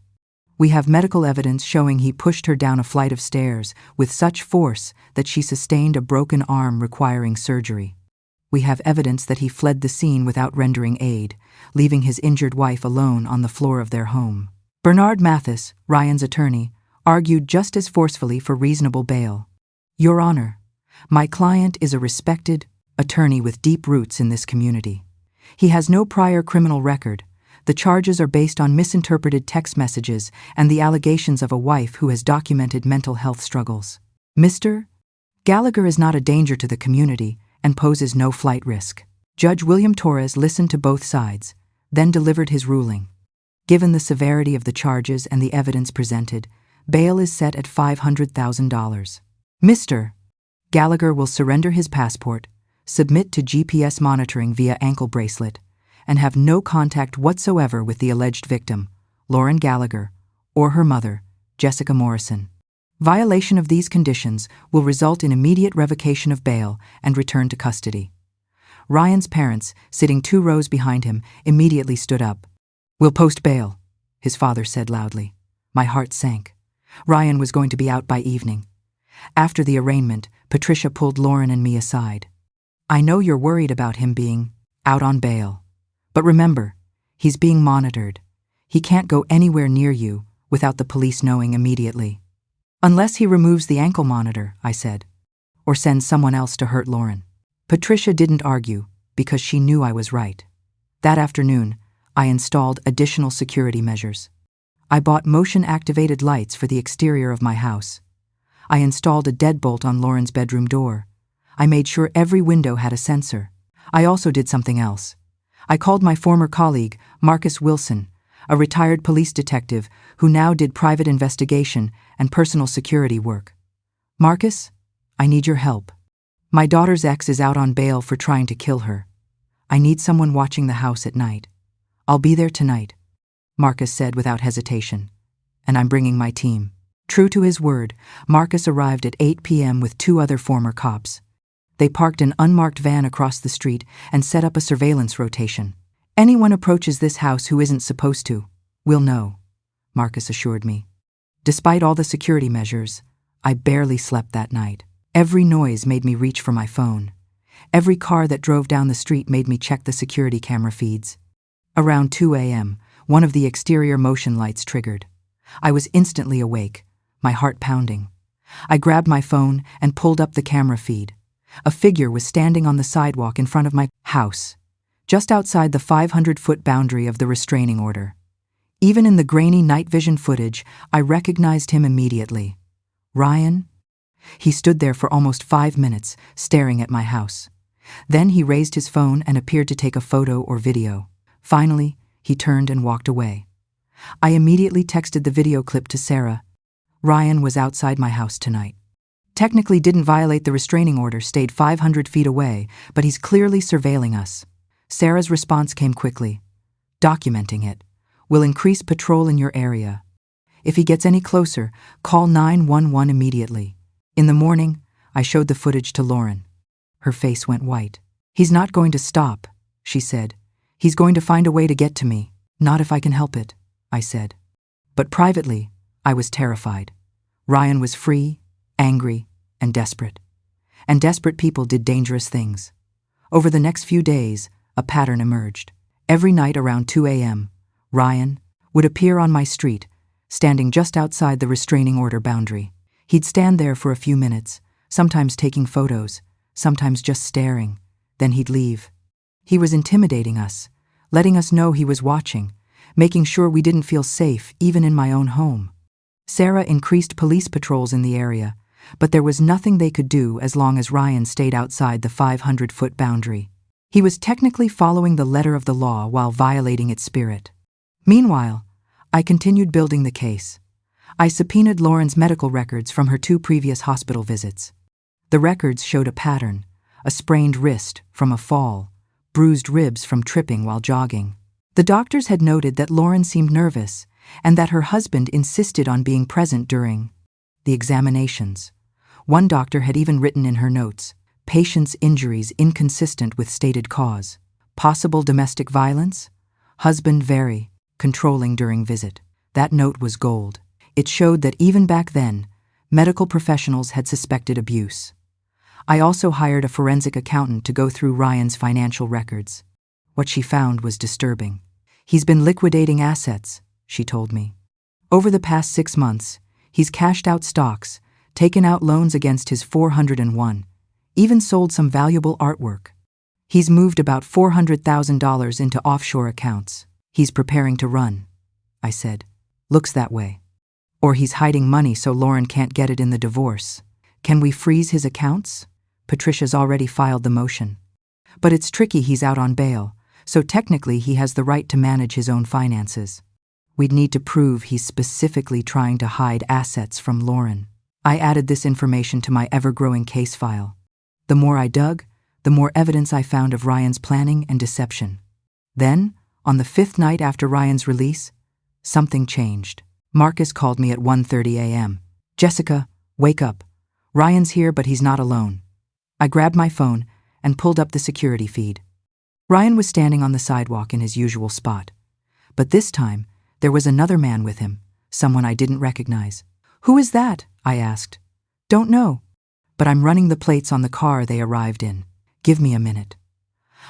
We have medical evidence showing he pushed her down a flight of stairs with such force that she sustained a broken arm requiring surgery. We have evidence that he fled the scene without rendering aid, leaving his injured wife alone on the floor of their home." Bernard Mathis, Ryan's attorney, argued just as forcefully for reasonable bail. "Your Honor, my client is a respected attorney with deep roots in this community. He has no prior criminal record. The charges are based on misinterpreted text messages and the allegations of a wife who has documented mental health struggles. Mr. Gallagher is not a danger to the community and poses no flight risk." Judge William Torres listened to both sides, then delivered his ruling. Given the severity of the charges and the evidence presented, bail is set at $500,000. Mr. Gallagher will surrender his passport, submit to GPS monitoring via ankle bracelet, and have no contact whatsoever with the alleged victim, Lauren Gallagher, or her mother, Jessica Morrison. Violation of these conditions will result in immediate revocation of bail and return to custody. Ryan's parents, sitting 2 rows behind him, immediately stood up. "We'll post bail," his father said loudly. My heart sank. Ryan was going to be out by evening. After the arraignment, Patricia pulled Lauren and me aside. "I know you're worried about him being out on bail. But remember, he's being monitored. He can't go anywhere near you without the police knowing immediately. Unless he removes the ankle monitor," I said, "or sends someone else to hurt Lauren." Patricia didn't argue because she knew I was right. That afternoon, I installed additional security measures. I bought motion-activated lights for the exterior of my house. I installed a deadbolt on Lauren's bedroom door. I made sure every window had a sensor. I also did something else. I called my former colleague, Marcus Wilson, a retired police detective who now did private investigation and personal security work. Marcus, I need your help. My daughter's ex is out on bail for trying to kill her. I need someone watching the house at night. I'll be there tonight, Marcus said without hesitation. And I'm bringing my team. True to his word, Marcus arrived at 8 p.m. with 2 other former cops. They parked an unmarked van across the street and set up a surveillance rotation. Anyone approaches this house who isn't supposed to will know, Marcus assured me. Despite all the security measures, I barely slept that night. Every noise made me reach for my phone. Every car that drove down the street made me check the security camera feeds. Around 2 a.m., one of the exterior motion lights triggered. I was instantly awake, my heart pounding. I grabbed my phone and pulled up the camera feed. A figure was standing on the sidewalk in front of my house, just outside the 500-foot boundary of the restraining order. Even in the grainy night vision footage, I recognized him immediately. Ryan? He stood there for almost 5 minutes, staring at my house. Then he raised his phone and appeared to take a photo or video. Finally, he turned and walked away. I immediately texted the video clip to Sarah. Ryan was outside my house tonight. Technically didn't violate the restraining order, stayed 500 feet away, but he's clearly surveilling us. Sarah's response came quickly. Documenting it. We'll increase patrol in your area. If he gets any closer, call 911 immediately. In the morning, I showed the footage to Lauren. Her face went white. He's not going to stop, she said. He's going to find a way to get to me. Not if I can help it, I said. But privately, I was terrified. Ryan was free, angry, and desperate. And desperate people did dangerous things. Over the next few days, a pattern emerged. Every night around 2 a.m., Ryan would appear on my street, standing just outside the restraining order boundary. He'd stand there for a few minutes, sometimes taking photos, sometimes just staring. Then he'd leave. He was intimidating us, letting us know he was watching, making sure we didn't feel safe even in my own home. Sarah increased police patrols in the area, but there was nothing they could do as long as Ryan stayed outside the 500-foot boundary. He was technically following the letter of the law while violating its spirit. Meanwhile, I continued building the case. I subpoenaed Lauren's medical records from her 2 previous hospital visits. The records showed a pattern: a sprained wrist from a fall, bruised ribs from tripping while jogging. The doctors had noted that Lauren seemed nervous and that her husband insisted on being present during the examinations. One doctor had even written in her notes, patient's injuries inconsistent with stated cause. Possible domestic violence? Husband very controlling during visit. That note was gold. It showed that even back then, medical professionals had suspected abuse. I also hired a forensic accountant to go through Ryan's financial records. What she found was disturbing. He's been liquidating assets, she told me. Over the past 6 months, he's cashed out stocks, taken out loans against his 401, even sold some valuable artwork. He's moved about $400,000 into offshore accounts. He's preparing to run, I said. Looks that way. Or he's hiding money so Lauren can't get it in the divorce. Can we freeze his accounts? Patricia's already filed the motion. But it's tricky, he's out on bail, so technically he has the right to manage his own finances. We'd need to prove he's specifically trying to hide assets from Lauren. I added this information to my ever-growing case file. The more I dug, the more evidence I found of Ryan's planning and deception. Then, on the 5th night after Ryan's release, something changed. Marcus called me at 1:30 a.m. Jessica, wake up. Ryan's here, but he's not alone. I grabbed my phone and pulled up the security feed. Ryan was standing on the sidewalk in his usual spot. But this time, there was another man with him, someone I didn't recognize. Who is that? I asked. Don't know. But I'm running the plates on the car they arrived in. Give me a minute.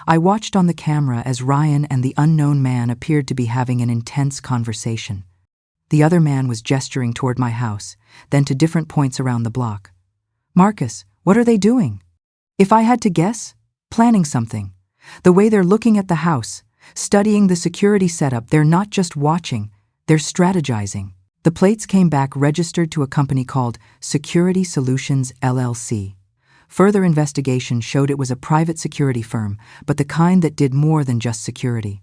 I watched on the camera as Ryan and the unknown man appeared to be having an intense conversation. The other man was gesturing toward my house, then to different points around the block. Marcus, what are they doing? If I had to guess, planning something. The way they're looking at the house, studying the security setup, they're not just watching, They're strategizing. The plates came back registered to a company called Security Solutions LLC. Further investigation showed it was a private security firm, but the kind that did more than just security.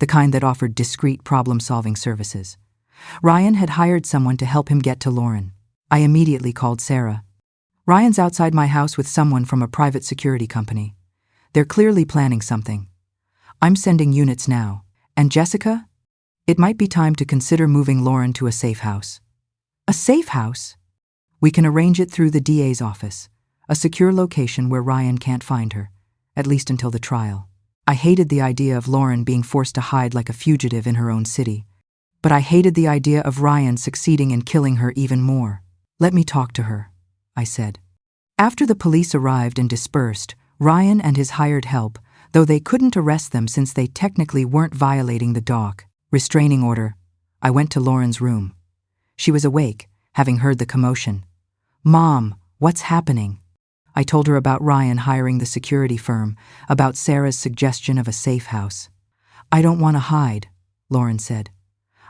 The kind that offered discreet problem-solving services. Ryan had hired someone to help him get to Lauren. I immediately called Sarah. Ryan's outside my house with someone from a private security company. They're clearly planning something. I'm sending units now. And Jessica? It might be time to consider moving Lauren to a safe house. A safe house? We can arrange it through the DA's office, a secure location where Ryan can't find her, at least until the trial. I hated the idea of Lauren being forced to hide like a fugitive in her own city. But I hated the idea of Ryan succeeding in killing her even more. Let me talk to her, I said. After the police arrived and dispersed, Ryan and his hired help, though they couldn't arrest them since they technically weren't violating the DOC restraining order, I went to Lauren's room. She was awake, having heard the commotion. Mom, what's happening? I told her about Ryan hiring the security firm, about Sarah's suggestion of a safe house. I don't want to hide, Lauren said.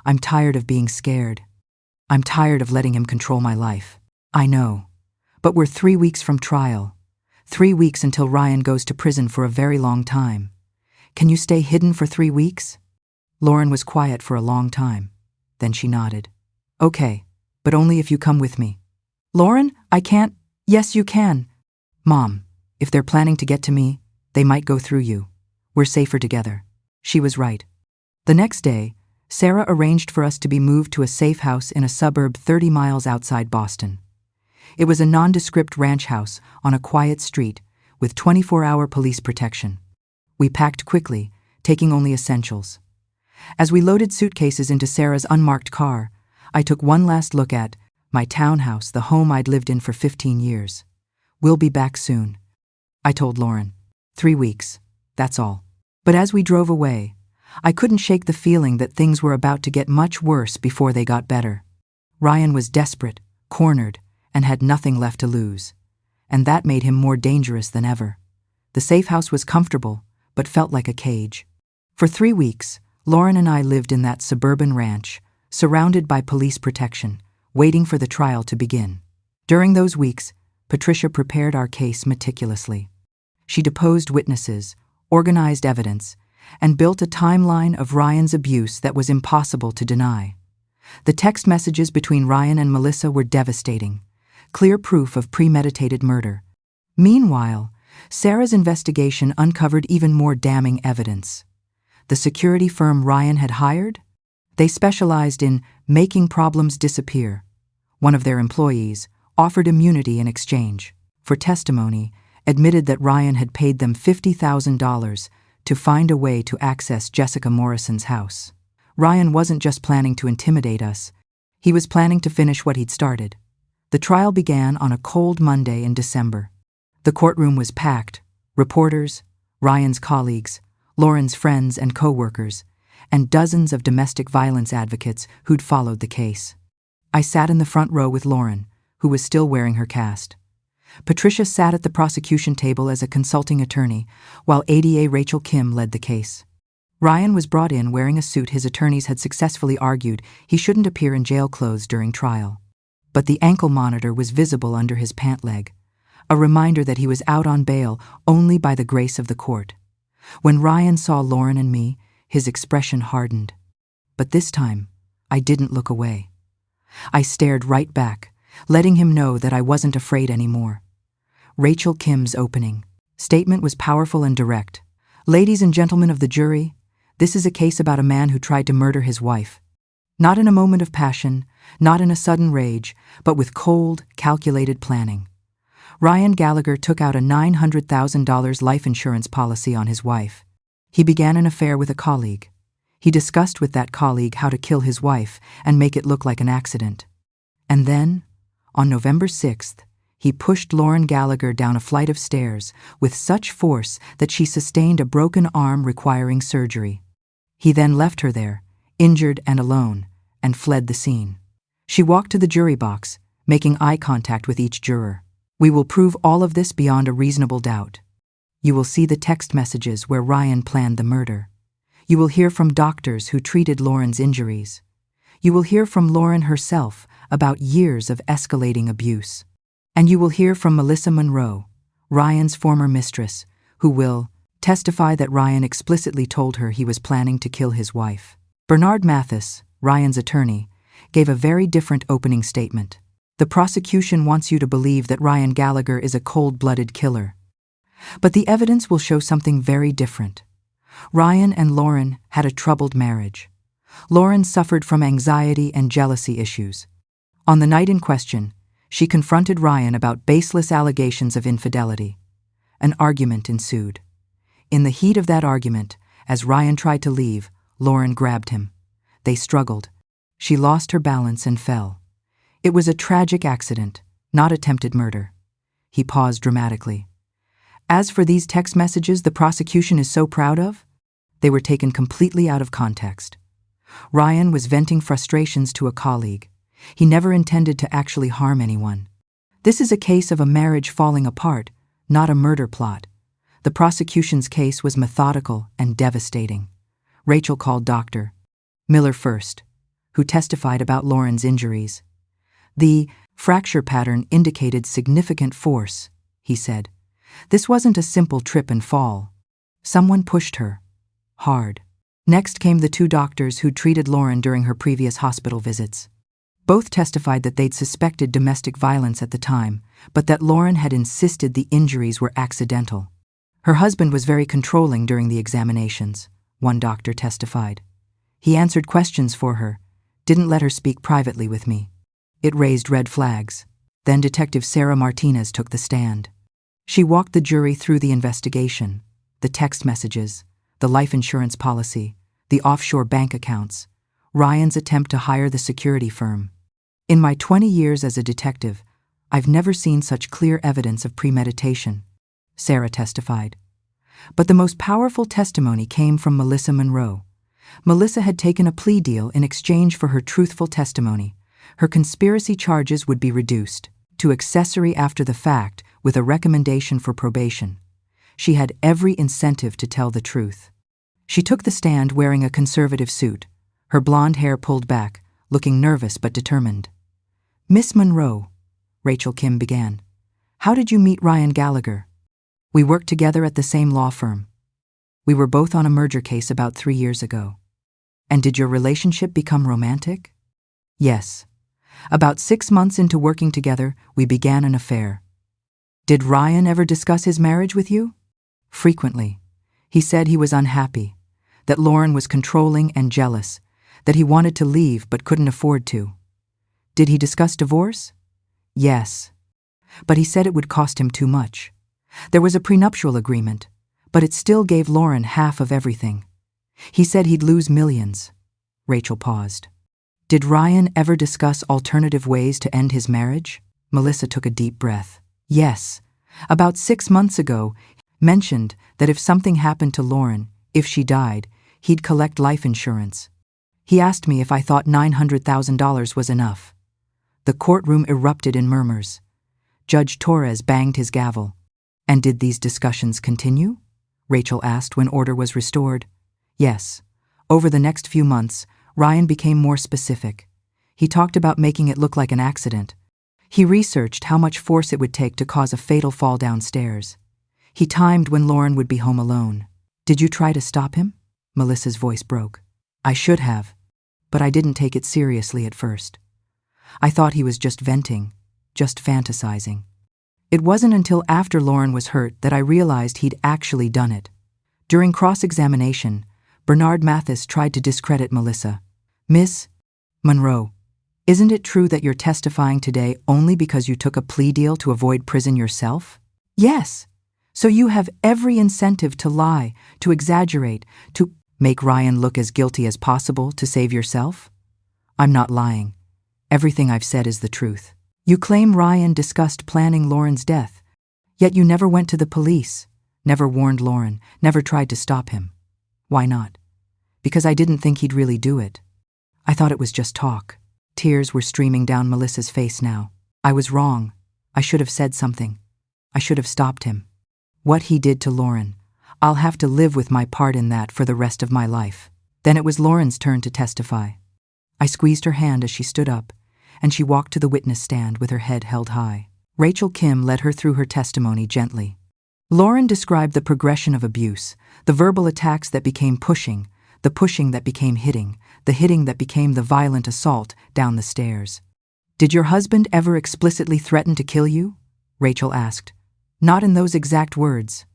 I'm tired of being scared. I'm tired of letting him control my life. I know. But we're 3 weeks from trial. 3 weeks until Ryan goes to prison for a very long time. Can you stay hidden for 3 weeks? Lauren was quiet for a long time. Then she nodded. Okay, but only if you come with me. Lauren, I can't. Yes, you can. Mom, if they're planning to get to me, they might go through you. We're safer together. She was right. The next day, Sarah arranged for us to be moved to a safe house in a suburb 30 miles outside Boston. It was a nondescript ranch house on a quiet street with 24-hour police protection. We packed quickly, taking only essentials. As we loaded suitcases into Sarah's unmarked car, I took one last look at my townhouse, the home I'd lived in for 15 years. We'll be back soon, I told Lauren. 3 weeks, that's all. But as we drove away, I couldn't shake the feeling that things were about to get much worse before they got better. Ryan was desperate, cornered, and had nothing left to lose. And that made him more dangerous than ever. The safe house was comfortable, but felt like a cage. For 3 weeks, Lauren and I lived in that suburban ranch, surrounded by police protection, waiting for the trial to begin. During those weeks, Patricia prepared our case meticulously. She deposed witnesses, organized evidence, and built a timeline of Ryan's abuse that was impossible to deny. The text messages between Ryan and Melissa were devastating, clear proof of premeditated murder. Meanwhile, Sarah's investigation uncovered even more damning evidence. The security firm Ryan had hired? They specialized in making problems disappear. One of their employees offered immunity in exchange. For testimony, admitted that Ryan had paid them $50,000 to find a way to access Jessica Morrison's house. Ryan wasn't just planning to intimidate us. He was planning to finish what he'd started. The trial began on a cold Monday in December. The courtroom was packed. Reporters, Ryan's colleagues, Lauren's friends and co-workers, and dozens of domestic violence advocates who'd followed the case. I sat in the front row with Lauren, who was still wearing her cast. Patricia sat at the prosecution table as a consulting attorney, while ADA Rachel Kim led the case. Ryan was brought in wearing a suit his attorneys had successfully argued he shouldn't appear in jail clothes during trial. But the ankle monitor was visible under his pant leg, a reminder that he was out on bail only by the grace of the court. When Ryan saw Lauren and me, his expression hardened. But this time, I didn't look away. I stared right back, letting him know that I wasn't afraid anymore. Rachel Kim's opening statement was powerful and direct. Ladies and gentlemen of the jury, this is a case about a man who tried to murder his wife. Not in a moment of passion, not in a sudden rage, but with cold, calculated planning. Ryan Gallagher took out a $900,000 life insurance policy on his wife. He began an affair with a colleague. He discussed with that colleague how to kill his wife and make it look like an accident. And then, on November 6th, he pushed Lauren Gallagher down a flight of stairs with such force that she sustained a broken arm requiring surgery. He then left her there, injured and alone, and fled the scene. She walked to the jury box, making eye contact with each juror. We will prove all of this beyond a reasonable doubt. You will see the text messages where Ryan planned the murder. You will hear from doctors who treated Lauren's injuries. You will hear from Lauren herself about years of escalating abuse. And you will hear from Melissa Monroe, Ryan's former mistress, who will testify that Ryan explicitly told her he was planning to kill his wife. Bernard Mathis, Ryan's attorney, gave a very different opening statement. The prosecution wants you to believe that Ryan Gallagher is a cold-blooded killer. But the evidence will show something very different. Ryan and Lauren had a troubled marriage. Lauren suffered from anxiety and jealousy issues. On the night in question, she confronted Ryan about baseless allegations of infidelity. An argument ensued. In the heat of that argument, as Ryan tried to leave, Lauren grabbed him. They struggled. She lost her balance and fell. It was a tragic accident, not attempted murder. He paused dramatically. As for these text messages the prosecution is so proud of, they were taken completely out of context. Ryan was venting frustrations to a colleague. He never intended to actually harm anyone. This is a case of a marriage falling apart, not a murder plot. The prosecution's case was methodical and devastating. Rachel called Dr. Miller first, who testified about Lauren's injuries. The fracture pattern indicated significant force, he said. This wasn't a simple trip and fall. Someone pushed her. Hard. Next came the two doctors who treated Lauren during her previous hospital visits. Both testified that they'd suspected domestic violence at the time, but that Lauren had insisted the injuries were accidental. Her husband was very controlling during the examinations, one doctor testified. He answered questions for her, didn't let her speak privately with me. It raised red flags. Then Detective Sarah Martinez took the stand. She walked the jury through the investigation, the text messages, the life insurance policy, the offshore bank accounts, Ryan's attempt to hire the security firm. In my 20 years as a detective, I've never seen such clear evidence of premeditation, Sarah testified. But the most powerful testimony came from Melissa Monroe. Melissa had taken a plea deal in exchange for her truthful testimony. Her conspiracy charges would be reduced to accessory after the fact with a recommendation for probation. She had every incentive to tell the truth. She took the stand wearing a conservative suit, her blonde hair pulled back, looking nervous but determined. Miss Monroe, Rachel Kim began, how did you meet Ryan Gallagher? We worked together at the same law firm. We were both on a murder case about 3 years ago. And did your relationship become romantic? Yes. About 6 months into working together, we began an affair. Did Ryan ever discuss his marriage with you? Frequently. He said he was unhappy, that Lauren was controlling and jealous, that he wanted to leave but couldn't afford to. Did he discuss divorce? Yes. But he said it would cost him too much. There was a prenuptial agreement, but it still gave Lauren half of everything. He said he'd lose millions. Rachel paused. Did Ryan ever discuss alternative ways to end his marriage? Melissa took a deep breath. Yes. About 6 months ago, he mentioned that if something happened to Lauren, if she died, he'd collect life insurance. He asked me if I thought $900,000 was enough. The courtroom erupted in murmurs. Judge Torres banged his gavel. And did these discussions continue? Rachel asked when order was restored. Yes. Over the next few months, Ryan became more specific. He talked about making it look like an accident. He researched how much force it would take to cause a fatal fall downstairs. He timed when Lauren would be home alone. Did you try to stop him? Melissa's voice broke. I should have, but I didn't take it seriously at first. I thought he was just venting, just fantasizing. It wasn't until after Lauren was hurt that I realized he'd actually done it. During cross-examination, Bernard Mathis tried to discredit Melissa. Miss Monroe, isn't it true that you're testifying today only because you took a plea deal to avoid prison yourself? Yes. So you have every incentive to lie, to exaggerate, to make Ryan look as guilty as possible to save yourself? I'm not lying. Everything I've said is the truth. You claim Ryan discussed planning Lauren's death, yet you never went to the police, never warned Lauren, never tried to stop him. Why not? Because I didn't think he'd really do it. I thought it was just talk. Tears were streaming down Melissa's face now. I was wrong. I should have said something. I should have stopped him. What he did to Lauren, I'll have to live with my part in that for the rest of my life. Then it was Lauren's turn to testify. I squeezed her hand as she stood up, and she walked to the witness stand with her head held high. Rachel Kim led her through her testimony gently. Lauren described the progression of abuse, the verbal attacks that became pushing, the pushing that became hitting, the hitting that became the violent assault down the stairs. "Did your husband ever explicitly threaten to kill you?" Rachel asked. "Not in those exact words.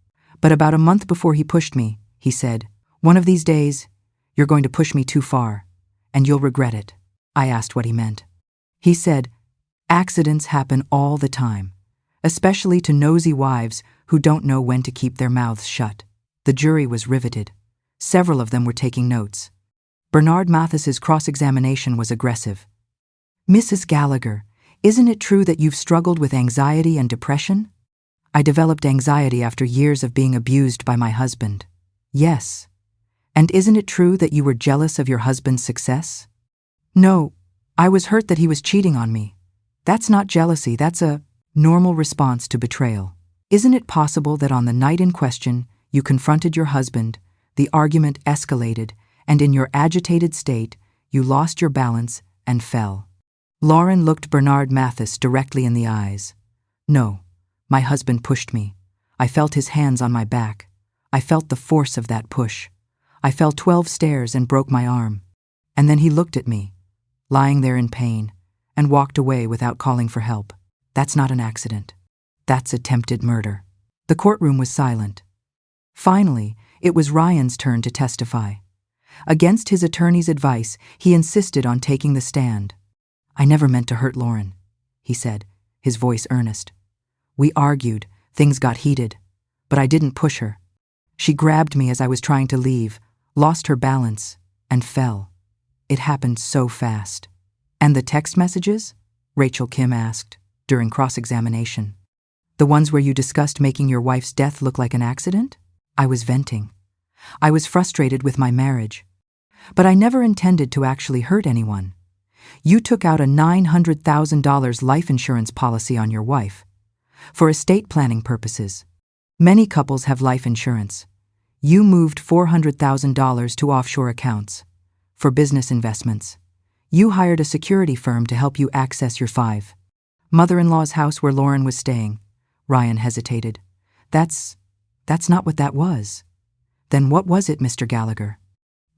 But about a month before he pushed me, he said, 'One of these days, you're going to push me too far, and you'll regret it.'" I asked what he meant. He said, "Accidents happen all the time, especially to nosy wives who don't know when to keep their mouths shut." The jury was riveted. Several of them were taking notes. Bernard Mathis's cross-examination was aggressive. "Mrs. Gallagher, isn't it true that you've struggled with anxiety and depression?" "I developed anxiety after years of being abused by my husband." "Yes. And isn't it true that you were jealous of your husband's success?" "No, I was hurt that he was cheating on me." "That's not jealousy, that's a normal response to betrayal." "Isn't it possible that on the night in question, you confronted your husband, the argument escalated, and in your agitated state, you lost your balance and fell?" Lauren looked Bernard Mathis directly in the eyes. "No, my husband pushed me. I felt his hands on my back. I felt the force of that push. I fell 12 stairs and broke my arm. And then he looked at me, lying there in pain, and walked away without calling for help. That's not an accident. That's attempted murder." The courtroom was silent. Finally, it was Ryan's turn to testify. Against his attorney's advice, he insisted on taking the stand. "I never meant to hurt Lauren," he said, his voice earnest. "We argued, things got heated, but I didn't push her. She grabbed me as I was trying to leave, lost her balance, and fell. It happened so fast." "And the text messages?" Rachel Kim asked, during cross-examination. "The ones where you discussed making your wife's death look like an accident?" I was venting. I was frustrated with my marriage. But I never intended to actually hurt anyone. You took out a $900,000 life insurance policy on your wife. For estate planning purposes. Many couples have life insurance. You moved $400,000 to offshore accounts. For business investments. You hired a security firm to help you access your mother-in-law's house where Lauren was staying. Ryan hesitated. That's not what that was." "Then what was it, Mr. Gallagher?"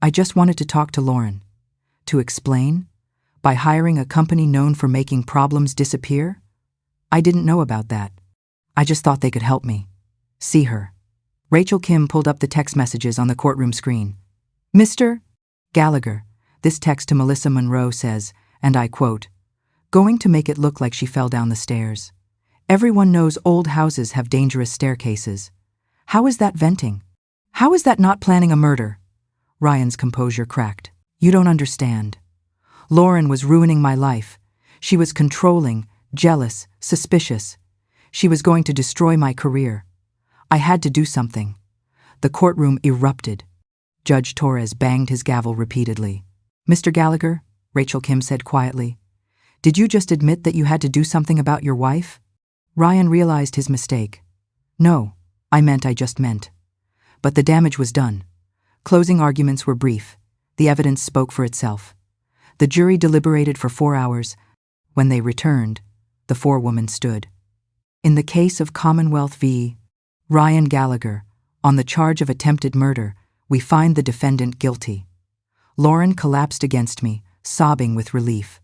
"I just wanted to talk to Lauren." "To explain? By hiring a company known for making problems disappear?" "I didn't know about that. I just thought they could help me." "See her." Rachel Kim pulled up the text messages on the courtroom screen. "Mr. Gallagher, this text to Melissa Monroe says, and I quote, 'Going to make it look like she fell down the stairs. Everyone knows old houses have dangerous staircases. How is that venting? How is that not planning a murder?'" Ryan's composure cracked. "You don't understand. Lauren was ruining my life. She was controlling, jealous, suspicious. She was going to destroy my career. I had to do something." The courtroom erupted. Judge Torres banged his gavel repeatedly. "Mr. Gallagher," Rachel Kim said quietly, "did you just admit that you had to do something about your wife?" Ryan realized his mistake. "No, I just meant. But the damage was done. Closing arguments were brief. The evidence spoke for itself. The jury deliberated for 4 hours. When they returned, the forewoman stood. In the case of Commonwealth v. Ryan Gallagher, on the charge of attempted murder, we find the defendant guilty. Lauren collapsed against me, sobbing with relief.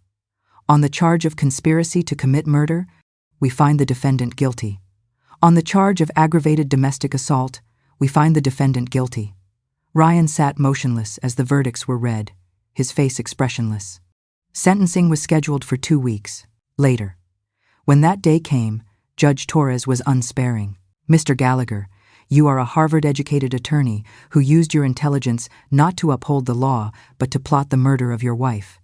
On the charge of conspiracy to commit murder, we find the defendant guilty. On the charge of aggravated domestic assault, we find the defendant guilty. Ryan sat motionless as the verdicts were read, his face expressionless. Sentencing was scheduled for 2 weeks. Later. When that day came, Judge Torres was unsparing. "Mr. Gallagher, you are a Harvard-educated attorney who used your intelligence not to uphold the law, but to plot the murder of your wife.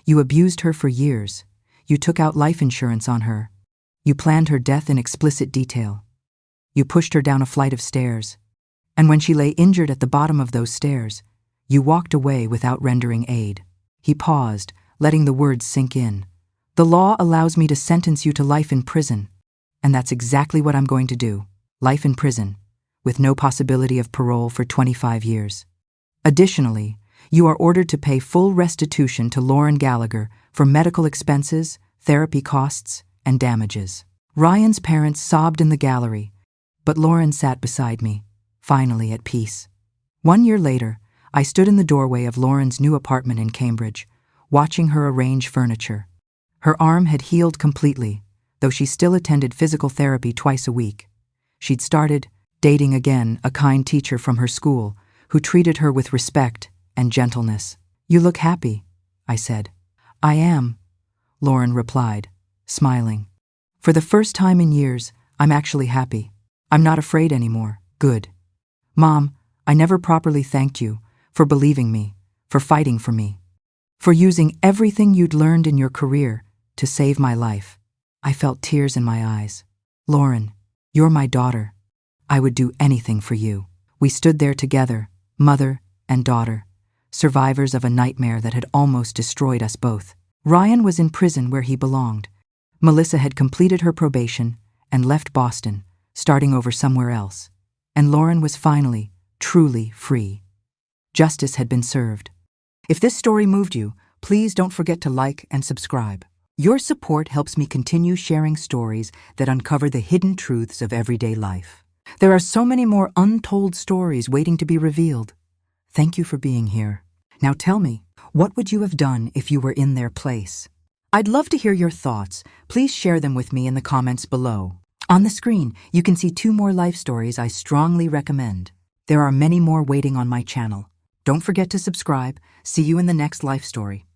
You abused her for years. You took out life insurance on her. You planned her death in explicit detail. You pushed her down a flight of stairs. And when she lay injured at the bottom of those stairs, you walked away without rendering aid." He paused, letting the words sink in. "The law allows me to sentence you to life in prison. And that's exactly what I'm going to do. Life in prison, with no possibility of parole for 25 years. Additionally, You are ordered to pay full restitution to Lauren Gallagher for medical expenses, therapy costs, and damages. Ryan's parents sobbed in the gallery, but Lauren sat beside me, finally at peace. 1 year later, I stood in the doorway of Lauren's new apartment in Cambridge, watching her arrange furniture. Her arm had healed completely, though she still attended physical therapy twice a week. She'd started dating again a kind teacher from her school who treated her with respect and gentleness. "You look happy," I said. "I am," Lauren replied, smiling. "For the first time in years, I'm actually happy. I'm not afraid anymore." "Good. Mom, I never properly thanked you for believing me, for fighting for me, for using everything you'd learned in your career to save my life." I felt tears in my eyes. "Lauren, you're my daughter. I would do anything for you." We stood there together, mother and daughter, survivors of a nightmare that had almost destroyed us both. Ryan was in prison where he belonged. Melissa had completed her probation and left Boston, starting over somewhere else. And Lauren was finally, truly free. Justice had been served. If this story moved you, please don't forget to like and subscribe. Your support helps me continue sharing stories that uncover the hidden truths of everyday life. There are so many more untold stories waiting to be revealed. Thank you for being here. Now tell me, what would you have done if you were in their place? I'd love to hear your thoughts. Please share them with me in the comments below. On the screen, you can see 2 more life stories I strongly recommend. There are many more waiting on my channel. Don't forget to subscribe. See you in the next life story.